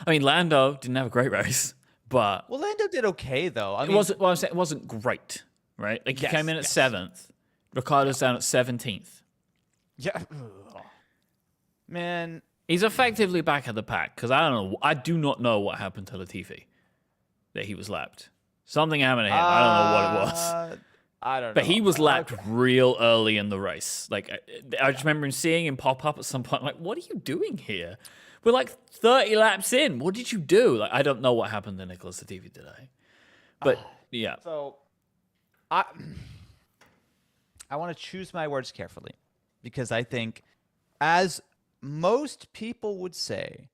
I mean, Lando didn't have a great race, but Well, Lando did okay though. I it mean, wasn't. Well, I'm saying it wasn't great, right? Like he came in at 7th. Ricardo's down at 17th. yeah, man. He's effectively back at the pack because I don't know. I do not know what happened to Latifi that he was lapped. Something happened to him. I don't know what it was. I don't know. But he was lapped real early in the race. Like I just remember seeing him pop up at some point. Like, what are you doing here? We're like 30 laps in. What did you do? Like, I don't know what happened to Nicholas Latifi today. But yeah. So I want to choose my words carefully because I think, as most people would say,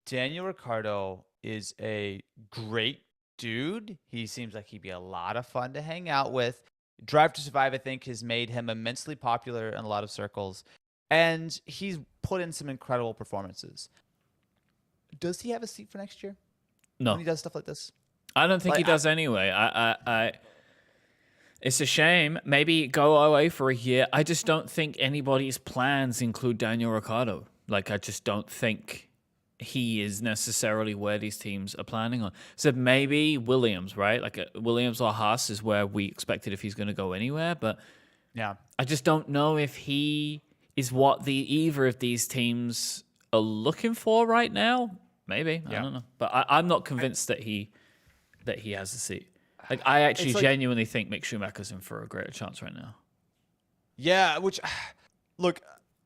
Daniel Ricciardo is a great dude. He seems like he'd be a lot of fun to hang out with. Drive to Survive, I think, has made him immensely popular in a lot of circles. And he's put in some incredible performances. Does he have a seat for next year? No. When he does stuff like this? I don't think he does anyway. It's a shame. Maybe go away for a year. I just don't think anybody's plans include Daniel Ricciardo. Like, I just don't think he is necessarily where these teams are planning on. So maybe Williams, right? Like Williams or Haas is where we expected if he's going to go anywhere. But yeah, I just don't know if he is what either of these teams are looking for right now. Maybe. I don't know. But I'm not convinced that he has a seat. Like, I actually genuinely think Mick Schumacher's in for a greater chance right now. Yeah, which, look,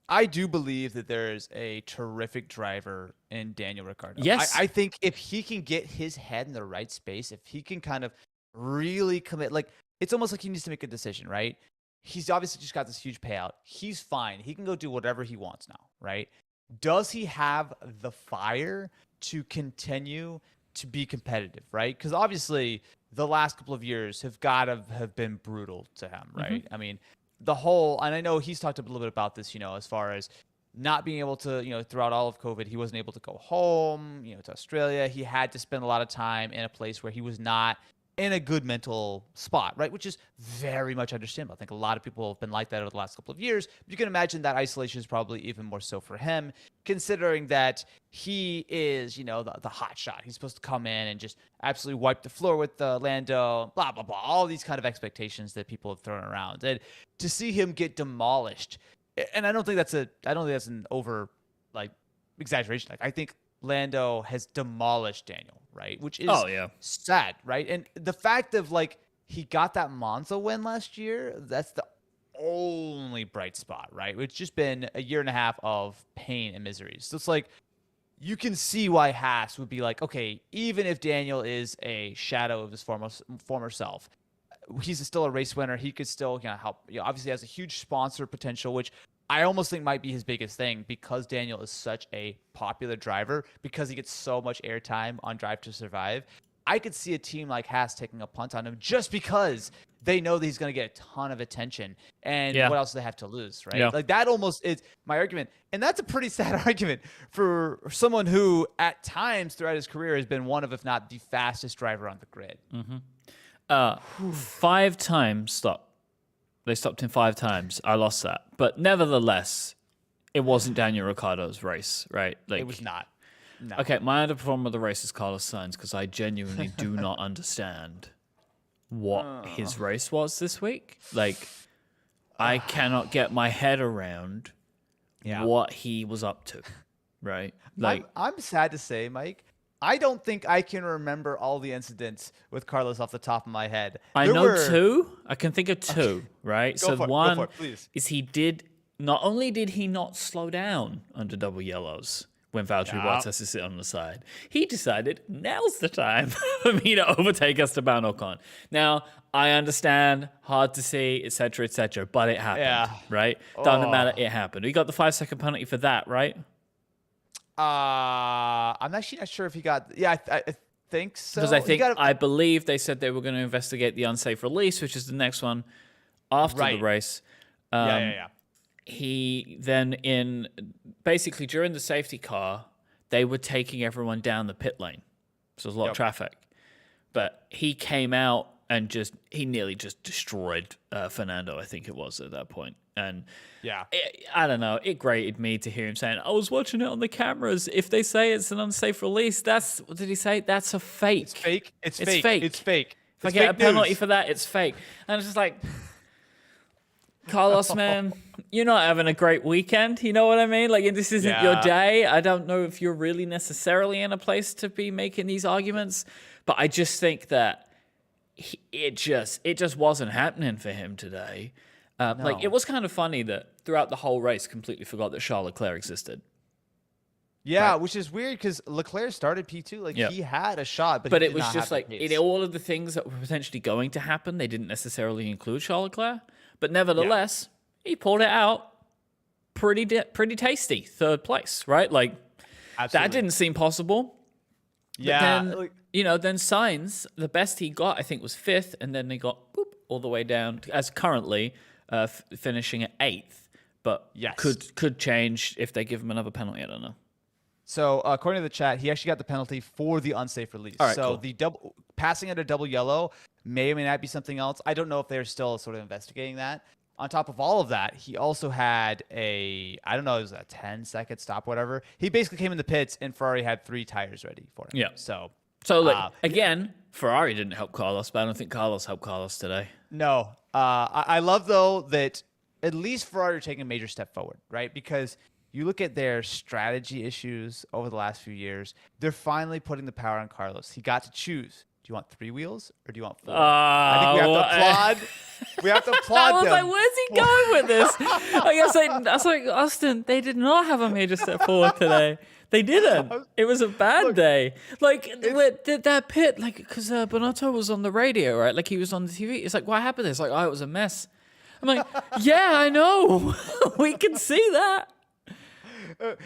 I do believe that there is a terrific driver in Daniel Ricciardo. Yes. I think if he can get his head in the right space, if he can kind of really commit, like, it's almost like he needs to make a decision, right? He's obviously just got this huge payout. He's fine. He can go do whatever he wants now, right? Does he have the fire to continue to be competitive, right? Because obviously the last couple of years have got to have been brutal to him, right? I mean, the whole, and I know he's talked a little bit about this, as far as not being able to, throughout all of COVID, he wasn't able to go home, to Australia. He had to spend a lot of time in a place where he was not in a good mental spot, right? Which is very much understandable. I think a lot of people have been like that over the last couple of years. You can imagine that isolation is probably even more so for him, considering that he is, the hot shot. He's supposed to come in and just absolutely wipe the floor with Lando, blah, blah, blah, all these kind of expectations that people have thrown around. And to see him get demolished, and I don't think that's an over, exaggeration. Like, I think Lando has demolished Daniel, right? Which is sad, right? And the fact of, he got that Monza win last year, that's the only bright spot, right? It's just been a year and a half of pain and misery. So it's like, you can see why Haas would be like, okay, even if Daniel is a shadow of his former self, he's still a race winner. He could still help. Obviously has a huge sponsor potential, which I almost think might be his biggest thing, because Daniel is such a popular driver, because he gets so much airtime on Drive to Survive. I could see a team like Haas taking a punt on him just because they know that he's going to get a ton of attention. And what else do they have to lose, right? Yeah. Like, that almost is my argument. And that's a pretty sad argument for someone who at times throughout his career has been one of, if not the fastest driver on the grid. 5 times stop. They stopped him 5 times. I lost that. But nevertheless, it wasn't Daniel Ricciardo's race, right? It was not. No. Okay, my underperformer of the race is Carlos Sainz, because I genuinely do not understand what his race was this week. Like, I cannot get my head around what he was up to, right? Like, I'm sad to say, Mike, I don't think I can remember all the incidents with Carlos off the top of my head. I know 2. I can think of 2, right? Go for it, please. Is not only did he not slow down under double yellows when Valtteri Bottas is sitting on the side, he decided now's the time for me to overtake Esteban Ocon. Now, I understand, hard to see, etc., but it happened, right? Doesn't matter, it happened. He got the 5-second penalty for that, right? I'm actually not sure if he got. Yeah, I think so. Because I believe they said they were going to investigate the unsafe release, which is the next one after the race. He then basically during the safety car, they were taking everyone down the pit lane. So there's a lot of traffic. But he came out and he nearly just destroyed Fernando, I think it was at that point. And Yeah. I don't know, it grated me to hear him saying, I was watching it on the cameras. If they say it's an unsafe release, what did he say? That's a fake. It's fake. It's It's fake. fake. It's fake. If I It's get a fake penalty news. for that, it's fake. And it's just like, Carlos, man, you're not having a great weekend. You know what I mean? Like, this isn't your day. I don't know if you're really necessarily in a place to be making these arguments, but I just think that it just wasn't happening for him today. Like, it was kind of funny that throughout the whole race, completely forgot that Charles Leclerc existed. Yeah, Right. which is weird because Leclerc started P2. Like, Yeah. he had a shot, but But he it did was not just have like, the in pace. all of the things that were potentially going to happen, they didn't necessarily include Charles Leclerc. But nevertheless, he pulled it out pretty tasty. Third place, right? Like, Absolutely. that didn't seem possible. Yeah. Then, then Sainz, the best he got, I think, was 5th. And then they got all the way down as currently finishing at 8th. But Yes. could change if they give him another penalty. I don't know. So according to the chat, he actually got the penalty for the unsafe release. All right, so cool. the double passing at a double yellow may or may not be something else. I don't know if they're still sort of investigating that. On top of all of that, he also had it was a 10-second stop, whatever. He basically came in the pits and Ferrari had 3 tires ready for him. Yeah. So So, again, Ferrari didn't help Carlos, but I don't think Carlos helped Carlos today. no, I love though that at least Ferrari are taking a major step forward, right? Because you look at their strategy issues over the last few years, they're finally putting the power on Carlos. He got to choose. Do you want 3 wheels or do you want 4? I think we have to applaud. We have to applaud I was them. like, where's he going with this? I was like, Austin, they did not have a major step forward today. They didn't. It was a bad day. Like, that pit, like, because Bonotto was on the radio, right? Like, he was on the TV. It's like, what happened? It's like, oh, it was a mess. I'm like, yeah, I know. We can see that.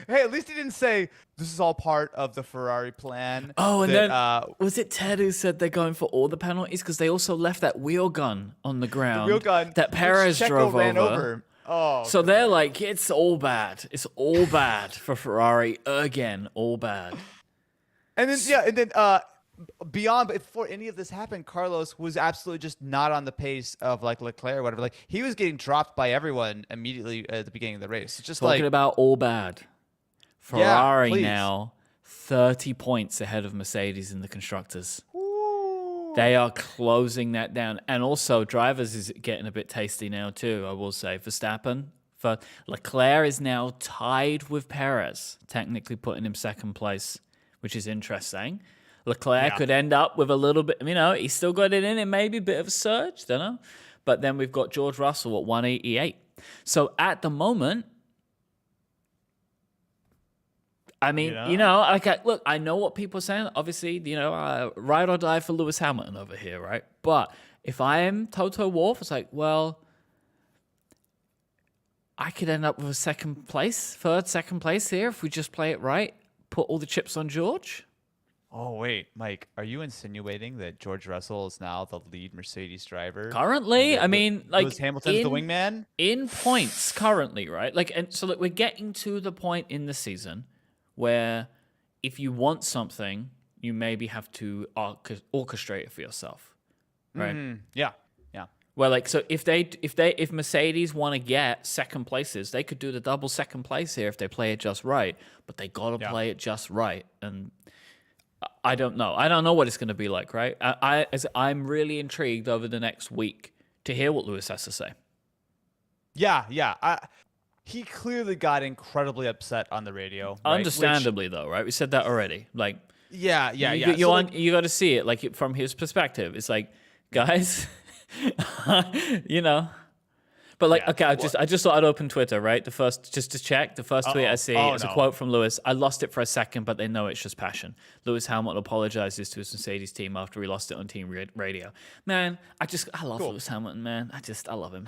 Hey, at least he didn't say this is all part of the Ferrari plan. Oh, and that, then was it Ted who said they're going for all the penalties because they also left that wheel gun on the ground? wheel gun that which Perez Checo drove ran over. Oh, So they're like, it's all bad. It's all bad for Ferrari again. All bad. and then beyond, but before any of this happened, Carlos was absolutely just not on the pace of like Leclerc or whatever. Like he was getting dropped by everyone immediately at the beginning of the race. It's just Talking about all bad. Ferrari please. now 30 points ahead of Mercedes in the constructors. Ooh. They are closing that down. And also, drivers is getting a bit tasty now, too, I will say. Verstappen. Leclerc is now tied with Perez, technically putting him 2nd place, which is interesting. Leclerc could end up with a little bit, he's still got it in him, maybe a bit of a surge, don't know. But then we've got George Russell at 188. So at the moment, look, I know what people are saying. Obviously, ride or die for Lewis Hamilton over here, right? But if I am Toto Wolff, it's like, well, I could end up with a 2nd place here if we just play it right. Put all the chips on George. Oh wait, Mike, are you insinuating that George Russell is now the lead Mercedes driver? Currently, Lewis Hamilton's the wingman in points currently, right? So we're getting to the point in the season where if you want something, you maybe have to orchestrate it for yourself, right? Yeah. Well, if Mercedes want to get 2nd places, they could do the double 2nd place here if they play it just right. But they got to play it just right, and I don't know. I don't know what it's going to be like, right? I'm really intrigued over the next week to hear what Lewis has to say. Yeah. He clearly got incredibly upset on the radio. Right? Understandably, though, right? We said that already. Like, Yeah. You got to see it like from his perspective. It's like, guys, But okay, I just thought I'd open Twitter, right? The first, just to check, the first tweet I see is a quote from Lewis. I lost it for a second, but they know it's just passion. Lewis Hamilton apologizes to his Mercedes team after he lost it on team radio. Man, I love Lewis Hamilton, man. I love him.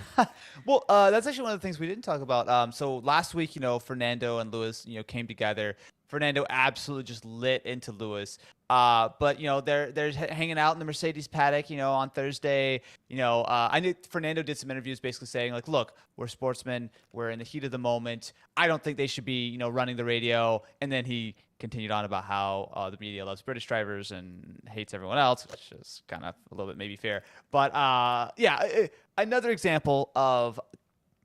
Well, that's actually one of the things we didn't talk about. So last week, Fernando and Lewis, came together. Fernando absolutely just lit into Lewis. But they're hanging out in the Mercedes paddock, on Thursday. I knew Fernando did some interviews basically saying like, look, we're sportsmen, we're in the heat of the moment. I don't think they should be, running the radio. And then he continued on about how the media loves British drivers and hates everyone else, which is kind of a little bit maybe fair. But another example of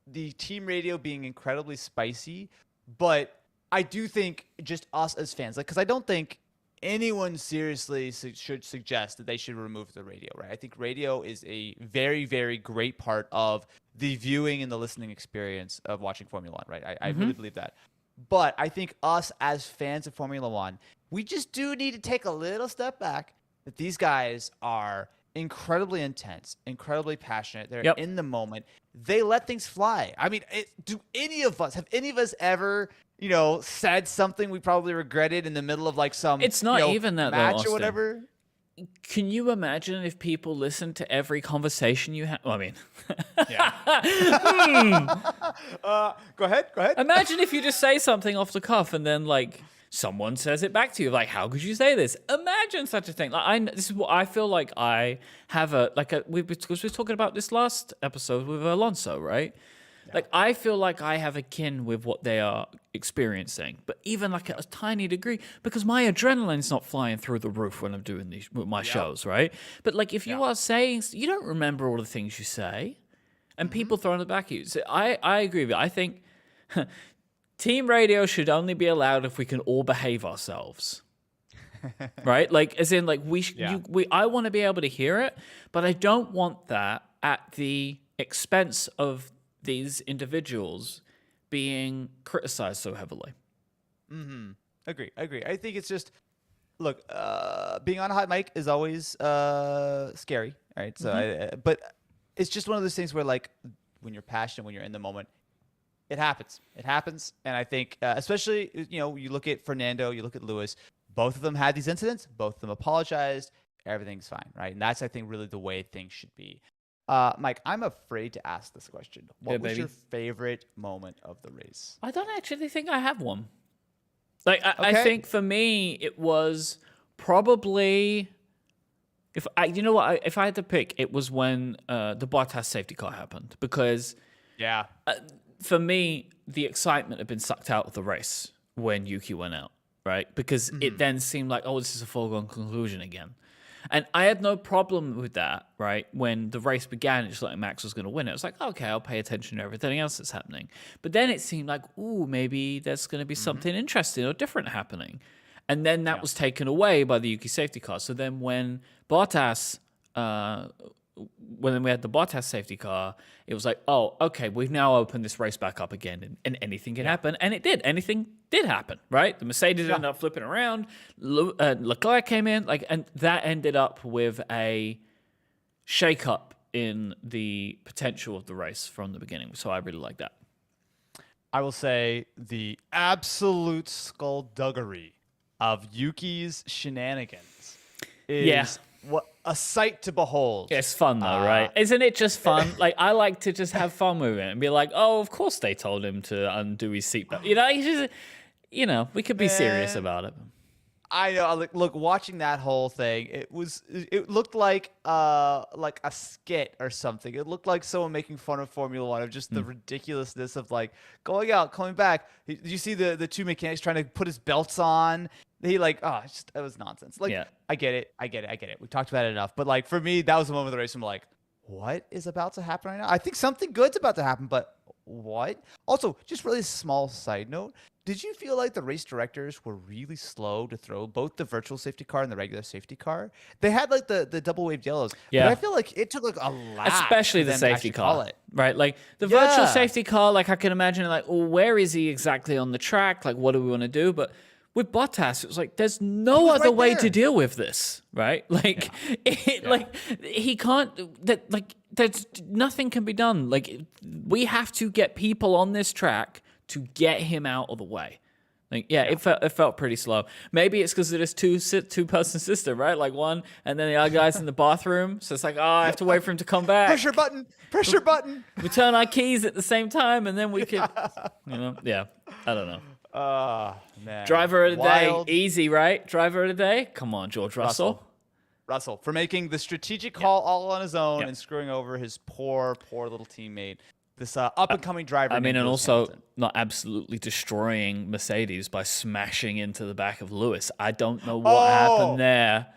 the team radio being incredibly spicy, but I do think just us as fans, because I don't think anyone seriously should suggest that they should remove the radio, right? I think radio is a very, very great part of the viewing and the listening experience of watching Formula One, right? I really believe that. But I think us as fans of Formula One, we just do need to take a little step back, that these guys are incredibly intense, incredibly passionate. They're in the moment. They let things fly. I mean, have any of us ever, said something we probably regretted in the middle of like some it's not even that match though, or whatever? Can you imagine if people listened to every conversation you have? Well, I mean, Go ahead. imagine if you just say something off the cuff and then like someone says it back to you. Like, how could you say this? Imagine such a thing. Like, this is what I feel like I have because we were talking about this last episode with Alonso, right? Yeah. Like, I feel like I have a kin with what they are experiencing, but even like at a tiny degree, because my adrenaline's not flying through the roof when I'm doing these with my shows, right? But like, if you are saying, you don't remember all the things you say, and people throwing it back at you. So I agree with you. I think team radio should only be allowed if we can all behave ourselves. Right? Like, as in, like, I want to be able to hear it, but I don't want that at the expense of these individuals being criticized so heavily. Agree. I think it's just, look, being on a hot mic is always scary, right? So, but it's just one of those things where, like, when you're passionate, when you're in the moment, it happens. And I think, especially, you look at Fernando, you look at Lewis, both of them had these incidents, both of them apologized, everything's fine, right? And that's, I think, really the way things should be. Myke, I'm afraid to ask this question. What was your favorite moment of the race? I don't actually think I have one. Like, I think for me, it was probably, if I had to pick, it was when the Bottas safety car happened, because for me, the excitement had been sucked out of the race when Yuki went out, right? Because it then seemed like, oh, this is a foregone conclusion again. And I had no problem with that, right? When the race began, it just like Max was going to win it. It was like, okay, I'll pay attention to everything else that's happening. But then it seemed like, ooh, maybe there's going to be something interesting or different happening. And then that was taken away by the Yuki safety car. So then when Bottas, when we had the Bottas safety car, it was like, oh, okay, we've now opened this race back up again, and anything can happen. And it did. Anything did happen, right? The Mercedes ended up flipping around. Leclerc came in, and that ended up with a shake-up in the potential of the race from the beginning. So I really like that. I will say the absolute skullduggery of Yuki's shenanigans is what a sight to behold. Yeah, it's fun though, right? Isn't it just fun? Like, I like to just have fun with it and be like, oh, of course they told him to undo his seatbelt. He's just, we could be serious about it. I know. Look, watching that whole thing, it looked like a skit or something. It looked like someone making fun of Formula One, of just the ridiculousness of like going out, coming back. Did you see the two mechanics trying to put his belts on? He it was nonsense. Like, I get it. We talked about it enough. But like, for me, that was the moment of the race. I'm like, what is about to happen right now? I think something good's about to happen, but what? Also, just really small side note. Did you feel like the race directors were really slow to throw both the virtual safety car and the regular safety car? They had like the double waved yellows. Yeah. But I feel like it took like a lot. Especially the safety car. Right? Like the virtual safety car, like I can imagine like, well, where is he exactly on the track? Like, what do we want to do? But with Bottas, it was like, there's no other way to deal with this, right? Like, like he can't, there's nothing can be done. Like, we have to get people on this track to get him out of the way. Like, it felt pretty slow. Maybe it's because it is two-person system, right? Like one, and then the other guy's in the bathroom. So it's like, oh, I have to wait for him to come back. Pressure button. We turn our keys at the same time, and then we could, I don't know. Man. Driver of the Wild. day, easy, right? Driver of the day. Come on, George Russell. Russell for making the strategic call all on his own Yep. and screwing over his poor little teammate. This up-and-coming driver. I mean, named and Lewis also Hamilton. not absolutely destroying Mercedes by smashing into the back of Lewis. I don't know what happened there,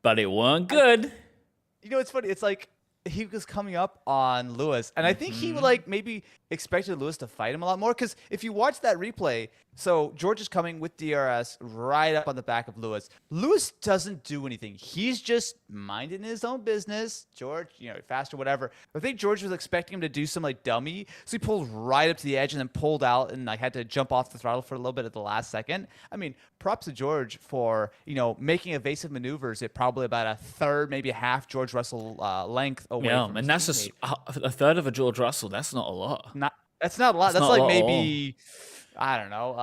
but it weren't good. You know, it's funny. It's like he was coming up on Lewis, and I think he like maybe expected Lewis to fight him a lot more. Because if you watch that replay, so George is coming with DRS right up on the back of Lewis. Lewis doesn't do anything. He's just minding his own business. George, fast or whatever. I think George was expecting him to do some like dummy, so he pulled right up to the edge and then pulled out and like had to jump off the throttle for a little bit at the last second. I mean, props to George for making evasive maneuvers at probably about a third, maybe a half George Russell length away. Yeah, from and his that's teammate. just a third of a George Russell. That's not a lot. That's not a lot. That's not a like lot at maybe, I don't know,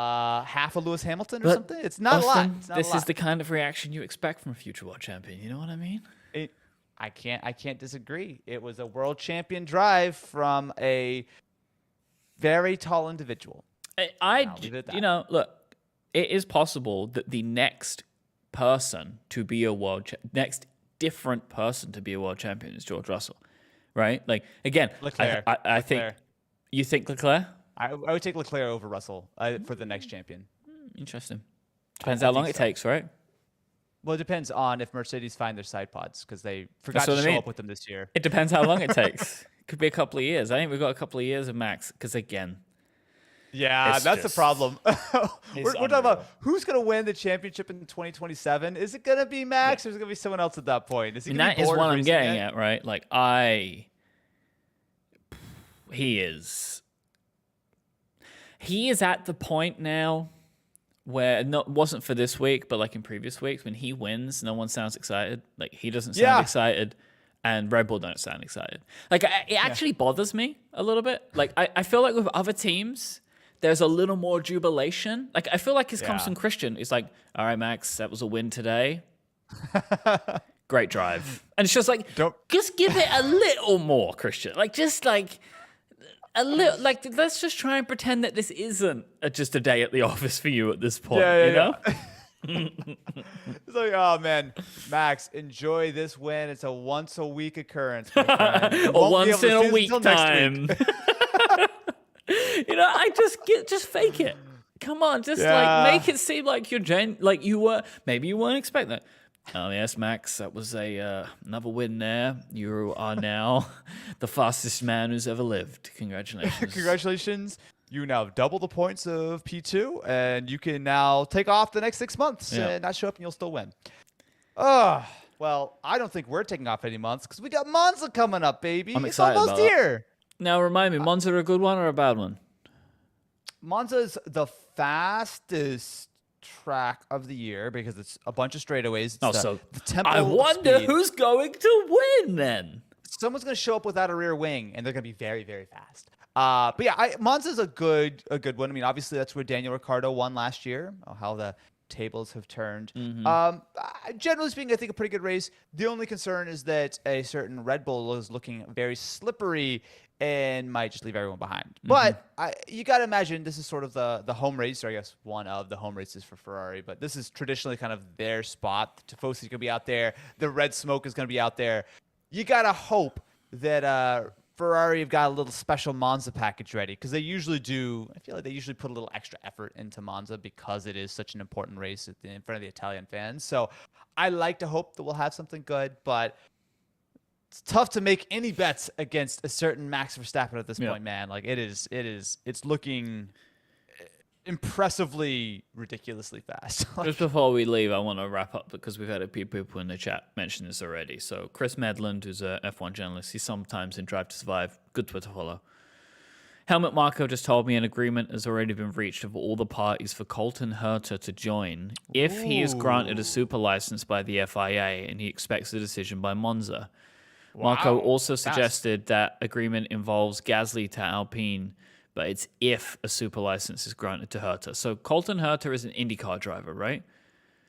half of Lewis Hamilton or But, something. It's not a lot. Austin, It's not this a lot. is the kind of reaction you expect from a future world champion. You know what I mean? I can't disagree. It was a world champion drive from a very tall individual. I'll leave it at that. Look, it is possible that the next person to be a next different person to be a world champion is George Russell, right? Like again, Leclerc. I think you think Leclerc. I would take Leclerc over Russell for the next champion. Interesting. Depends how long it takes, right? Well, it depends on if Mercedes find their side pods because they forgot That's to what I show mean. up with them this year. It depends how long it takes. Could be a couple of years. I think we've got a couple of years of Max because again, Yeah, that's the problem. we're talking unreal. about who's going to win the championship in 2027. Is it going to be Max or is it going to be someone else at that point? Is he and gonna that be is bored what of I'm racing getting yet? at, right? Like he is at the point now where wasn't for this week, but like in previous weeks when he wins, no one sounds excited. Like he doesn't sound excited, and Red Bull don't sound excited. Like it actually bothers me a little bit. Like I feel like with other teams, there's a little more jubilation. Like I feel like his comes from Christian. It's like, all right, Max, that was a win today. Great drive, and it's just like, just give it a little more, Christian. Like just like. A little, like, let's just try and pretend that this isn't just a day at the office for you at this point, you know? It's like, oh man, Max, enjoy this win. It's a once a week occurrence, my friend. You Or won't be once able to in a see this week until next time. week. I just fake it. Come on, just like make it seem like you're maybe you weren't expecting that. Oh yes, Max, that was another win there. You are now the fastest man who's ever lived. Congratulations. Congratulations. You now have double the points of P2, and you can now take off the next 6 months and not show up, and you'll still win. Well, I don't think we're taking off any months because we got Monza coming up, baby. I'm It's excited almost about that. here. Now remind me, Monza a good one or a bad one? Monza's the fastest track of the year because it's a bunch of straightaways. It's So the tempo I of wonder speed. who's going to win then. Someone's going to show up without a rear wing, and they're going to be very, very fast. But yeah, Monza's a good one. I mean, obviously that's where Daniel Ricciardo won last year. How the tables have turned. Generally speaking, I think a pretty good race. The only concern is that a certain Red Bull is looking very slippery and might just leave everyone behind. But you got to imagine this is sort of the home race, or I guess one of the home races for Ferrari. But this is traditionally kind of their spot. Tifosi's going to be out there. The red smoke is going to be out there. You got to hope that Ferrari have got a little special Monza package ready because they usually do. I feel like they usually put a little extra effort into Monza because it is such an important race in front of the Italian fans. So I like to hope that we'll have something good, but it's tough to make any bets against a certain Max Verstappen at this point, man. Like it's looking impressively ridiculously fast. Just before we leave, I want to wrap up because we've had a few people in the chat mention this already. So Chris Medland, who's a F1 journalist, he's sometimes in Drive to Survive. Good Twitter follow. Helmut Marko just told me an agreement has already been reached of all the parties for Colton Herta to join if he is granted a super license by the FIA, and he expects a decision by Monza. Marko also suggested that agreement involves Gasly to Alpine, but it's if a super license is granted to Herta. So Colton Herta is an IndyCar driver, right?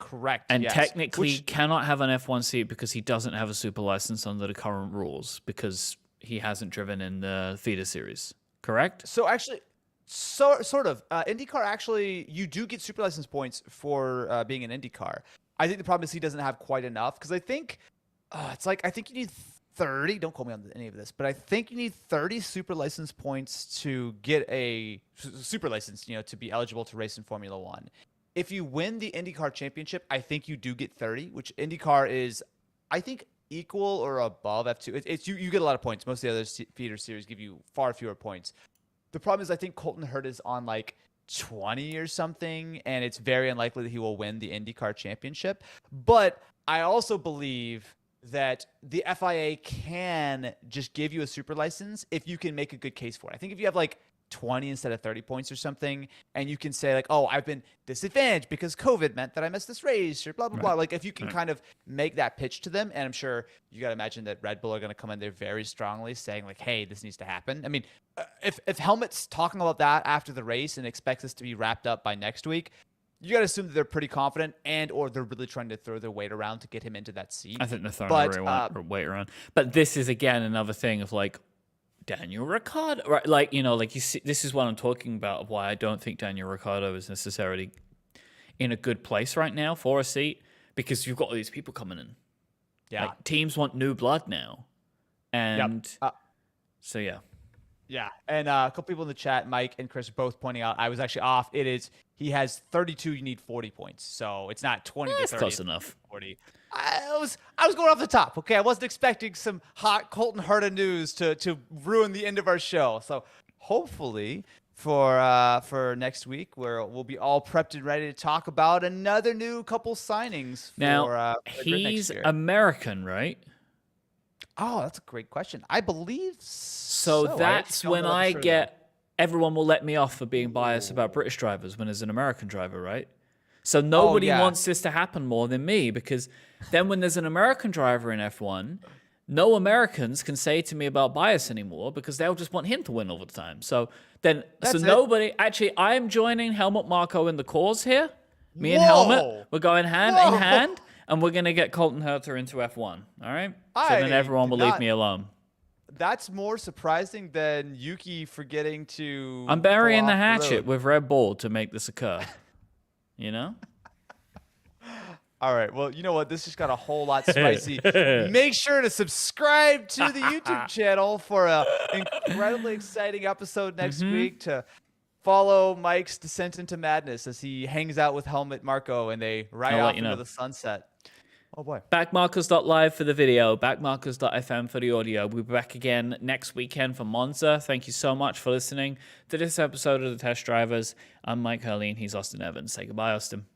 Correct. And yes. technically cannot have an F1 seat because he doesn't have a super license under the current rules because he hasn't driven in the feeder series. Correct? So actually, Sort of. IndyCar actually, you do get super license points for being an IndyCar. I think the problem is he doesn't have quite enough because I think it's like I think you need 30. Don't quote me on any of this, but I think you need 30 super license points to get a super license, to be eligible to race in Formula One. If you win the IndyCar championship, I think you do get 30, which IndyCar is, I think, equal or above F2. It's you get a lot of points. Most of the other feeder series give you far fewer points. The problem is I think Colton Herta is on like 20 or something, and it's very unlikely that he will win the IndyCar championship. But I also believe that the FIA can just give you a super license if you can make a good case for it. I think if you have like 20 instead of 30 points or something, and you can say like, oh, I've been disadvantaged because COVID meant that I missed this race or blah, blah, blah. Like if you can kind of make that pitch to them, and I'm sure you got to imagine that Red Bull are going to come in there very strongly saying like, hey, this needs to happen. I mean, if Helmut's talking about that after the race and expects this to be wrapped up by next week, you got to assume that they're pretty confident or they're really trying to throw their weight around to get him into that seat. I think they're throwing their weight around. But this is, again, another thing of like, Daniel Ricciardo, right? Like, like you see, this is what I'm talking about of why I don't think Daniel Ricciardo is necessarily in a good place right now for a seat, because you've got all these people coming in. Yeah. Like, teams want new blood now. And so, yeah. Yeah. And a couple people in the chat, Mike and Chris, are both pointing out I was actually off. He has 32, you need 40 points. So it's not 20 to 30. That's close enough. 40. I was going off the top. Okay, I wasn't expecting some hot Colton Herta news to ruin the end of our show. So hopefully for next week, where we'll be all prepped and ready to talk about another new couple signings. Now he's American, right? Oh, that's a great question. I believe so. That's when I get everyone will let me off for being biased about British drivers when there's an American driver, right? So nobody wants this to happen more than me, because then when there's an American driver in F1, no Americans can say to me about bias anymore because they'll just want him to win all the time. So nobody, actually, I'm joining Helmut Marko in the cause here. Me and Helmut, we're going hand in hand, and we're going to get Colton Herta into F1. All right? So then everyone will leave me alone. That's more surprising than Yuki forgetting to... I'm burying the hatchet with Red Bull to make this occur. All right. Well, you know what? This just got a whole lot spicy. Make sure to subscribe to the YouTube channel for an incredibly exciting episode next week, to follow Mike's descent into madness as he hangs out with Helmut Marko and they ride off into the sunset. Oh, boy. Backmarkers.live for the video, backmarkers.fm for the audio. We'll be back again next weekend for Monza. Thank you so much for listening to this episode of The Test Drivers. I'm Myke Hurley, and he's Austin Evans. Say goodbye, Austin.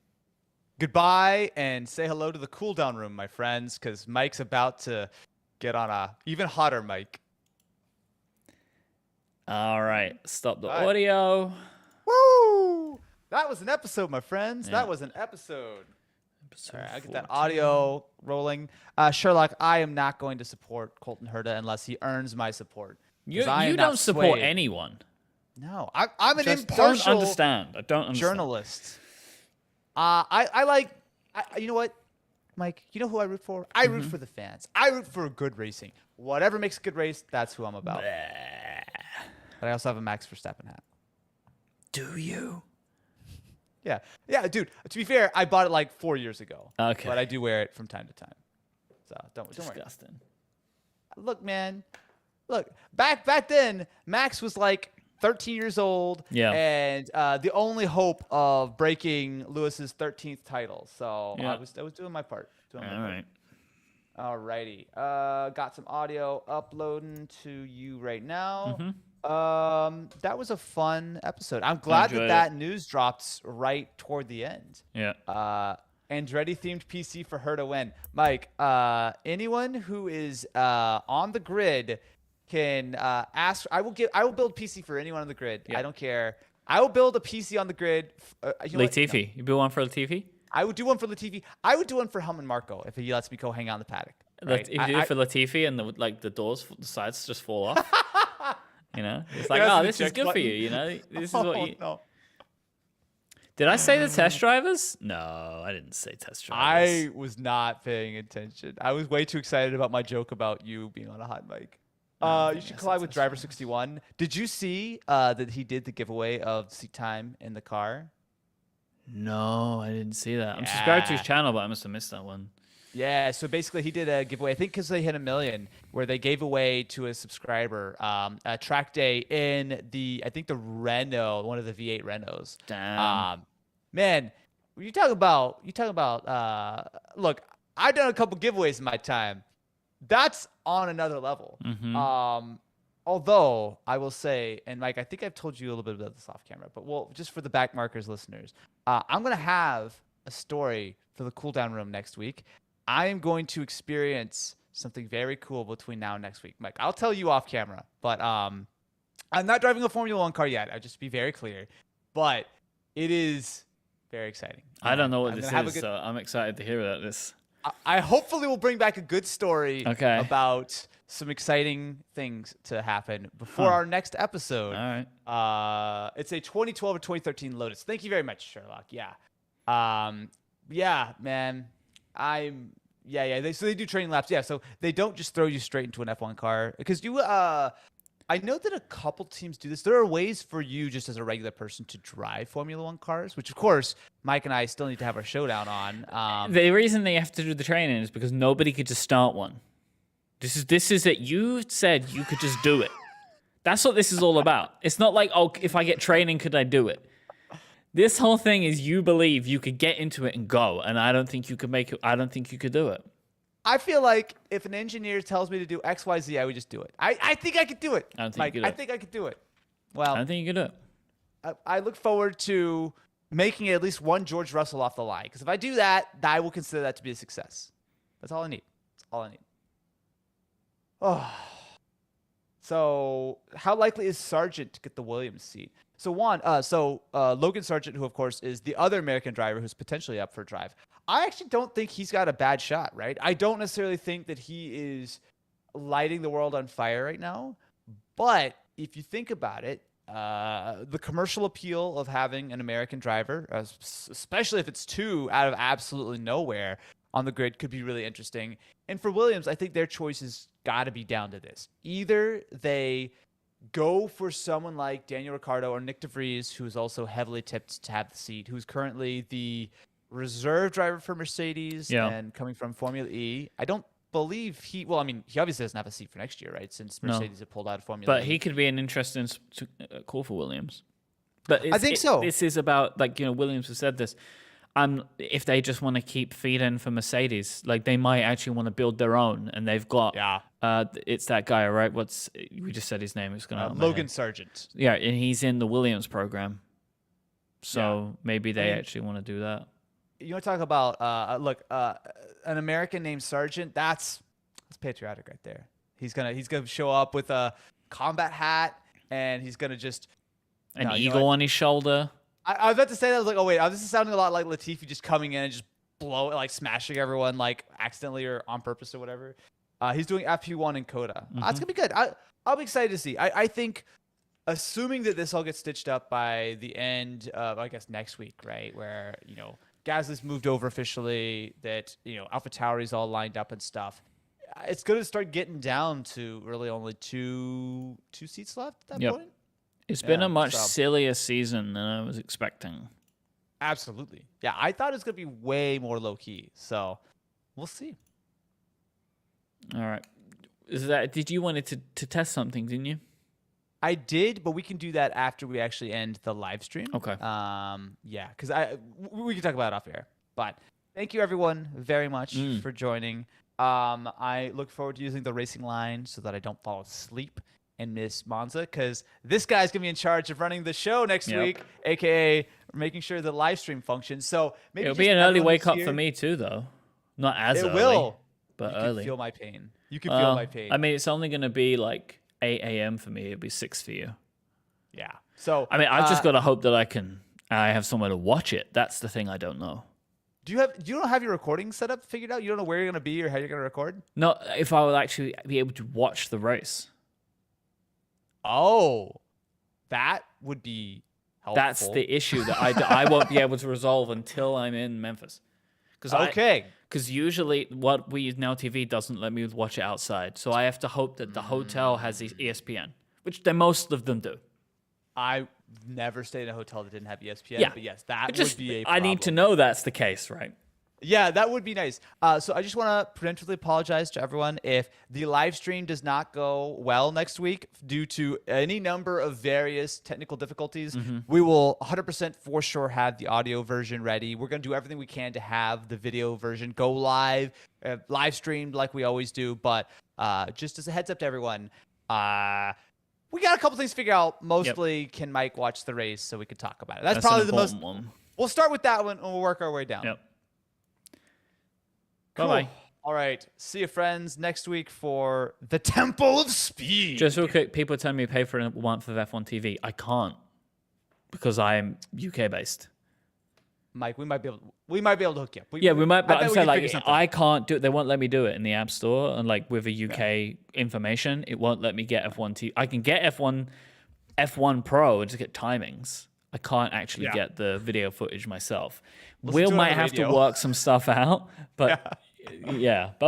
Goodbye, and say hello to the cool-down room, my friends, because Mike's about to get on a even hotter mic. All right. Stop the audio. Woo! That was an episode, my friends. Yeah. That was an episode. All right, I'll get that audio rolling. Sherlock, I am not going to support Colton Herta unless he earns my support. You don't support anyone. No, I'm an Just impartial I don't understand. Journalist. I like, you know what, Mike? You know who I root for? I root for the fans. I root for good racing. Whatever makes a good race, that's who I'm about. But I also have a Max Verstappen hat. Do you? Yeah, dude. To be fair, I bought it like 4 years ago. Okay. But I do wear it from time to time. So don't worry. Disgusting. Look, man. Look, back then, Max was like 13 years old. Yeah. And the only hope of breaking Lewis's 13th title. So I was doing my part. All right. Alrighty. Got some audio uploading to you right now. That was a fun episode. I'm glad that news dropped right toward the end. Yeah. Andretti themed PC for her to win. Mike, anyone who is on the grid can ask. I will build PC for anyone on the grid. Yeah. I don't care. I will build a PC on the grid. Latifi. No. You build one for Latifi? I would do one for Latifi. I would do one for Helmut Marko if he lets me go hang out in the paddock. Right? If you do it for Latifi and the doors, the sides just fall off. It's like, this is good for you. This is what you. No. Did I say the test drivers? No, I didn't say test drivers. I was not paying attention. I was way too excited about my joke about you being on a hot mic. You should collide with Driver 61. Did you see that he did the giveaway of seat time in the car? No, I didn't see that. I'm subscribed to his channel, but I must have missed that one. Yeah, so basically he did a giveaway, I think because they hit 1 million, where they gave away to a subscriber a track day in I think the Renault, one of the V8 Renaults. Damn. Man, you talk about, look, I've done a couple giveaways in my time. That's on another level. Although I will say, and Mike, I think I've told you a little bit about this off camera, but just for the Backmarkers listeners, I'm going to have a story for the cool down room next week. I am going to experience something very cool between now and next week. Mike, I'll tell you off camera, but I'm not driving a Formula One car yet. I'll just be very clear, but it is very exciting. I don't know what this is, so I'm excited to hear about this. I hopefully will bring back a good story about some exciting things to happen before our next episode. All right. It's a 2012 or 2013 Lotus. Thank you very much, Sherlock. Yeah. Yeah, man. So they do training laps. Yeah, so they don't just throw you straight into an F1 car because I know that a couple teams do this. There are ways for you just as a regular person to drive Formula One cars, which of course Mike and I still need to have our showdown on. The reason they have to do the training is because nobody could just start one. This is it. You said you could just do it. That's what this is all about. It's not like, oh, if I get training, could I do it? This whole thing is you believe you could get into it and go, and I don't think you could make it. I don't think you could do it. I feel like if an engineer tells me to do X, Y, Z, I would just do it. I think I could do it. I don't think you could do it. I think I could do it. Well, I don't think you could do it. I look forward to making at least one George Russell off the line, because if I do that, I will consider that to be a success. That's all I need. That's all I need. Oh. So how likely is Sargent to get the Williams seat? So Logan Sargent, who of course is the other American driver who's potentially up for a drive. I actually don't think he's got a bad shot, right? I don't necessarily think that he is lighting the world on fire right now. But if you think about it, the commercial appeal of having an American driver, especially if it's two out of absolutely nowhere on the grid, could be really interesting. And for Williams, I think their choice has got to be down to this. Either they go for someone like Daniel Ricciardo or Nick DeVries, who is also heavily tipped to have the seat, who's currently the reserve driver for Mercedes and coming from Formula E. I don't believe he obviously doesn't have a seat for next year, right? Since Mercedes have pulled out of Formula E. But he could be an interesting call for Williams. But I think so. This is about, Williams has said this. If they just want to keep feeding for Mercedes, they might actually want to build their own, and they've got it's that guy, right? We just said his name. It's gonna Logan Sargent. Yeah, and he's in the Williams program, so maybe they actually want to do that. You want to talk about an American named Sargent? That's patriotic right there. He's gonna show up with a combat hat, and he's gonna just an eagle on his shoulder. I was about to say that. I was like, oh wait, this is sounding a lot like Latifi just coming in and just smashing everyone accidentally or on purpose or whatever. He's doing FP1 in Coda. That's gonna be good. I'll be excited to see. I think, assuming that this all gets stitched up by the end of, I guess, next week, right? Where Gasly's moved over officially, that AlphaTauri's all lined up and stuff. It's gonna start getting down to really only two seats left at that point. It's been a much sillier season than I was expecting. Absolutely. Yeah, I thought it was going to be way more low-key. So, we'll see. All right. Did you wanted to test something, didn't you? I did, but we can do that after we actually end the live stream. Okay. Yeah, because we can talk about it off air. But thank you, everyone, very much for joining. I look forward to using the racing line so that I don't fall asleep and miss Monza, because this guy's gonna be in charge of running the show next week, aka making sure the live stream functions. So maybe it'll be an early wake up for me too, though. Not as early. It will, but early. You can feel my pain. You can feel my pain. I mean, it's only gonna be 8 a.m. for me. It'll be 6 for you. Yeah. So I mean, I've just got to hope that I have somewhere to watch it. That's the thing I don't know. You don't have your recording setup figured out? You don't know where you're gonna be or how you're gonna record? No, if I would actually be able to watch the race. Oh, that would be helpful. That's the issue that I won't be able to resolve until I'm in Memphis. Because because usually what we use Now TV doesn't let me watch it outside. So I have to hope that the hotel has ESPN, which most of them do. I never stayed in a hotel that didn't have ESPN, Yeah. but yes, that Just, would be a I problem. need to know that's the case, right? Yeah, that would be nice. So I just want to prudentially apologize to everyone if the live stream does not go well next week due to any number of various technical difficulties. We will 100% for sure have the audio version ready. We're going to do everything we can to have the video version go live streamed like we always do. But just as a heads up to everyone, we got a couple things to figure out. Mostly, can Myke watch the race so we could talk about it? That's probably the most. One. We'll start with that one and we'll work our way down. Yep. Cool. Bye-bye. All right. See you, friends, next week for the Temple of Speed. Just real quick, people tell me pay for a month of F1 TV. I can't because I'm UK based. Myke, we might be able to hook you up. We might, but I'm saying like I I can't do it. They won't let me do it in the App Store, and like with a UK information, it won't let me get F1 TV. I can get F1 Pro and just get timings. I can't actually get the video footage myself. We might have to work some stuff out, but yeah.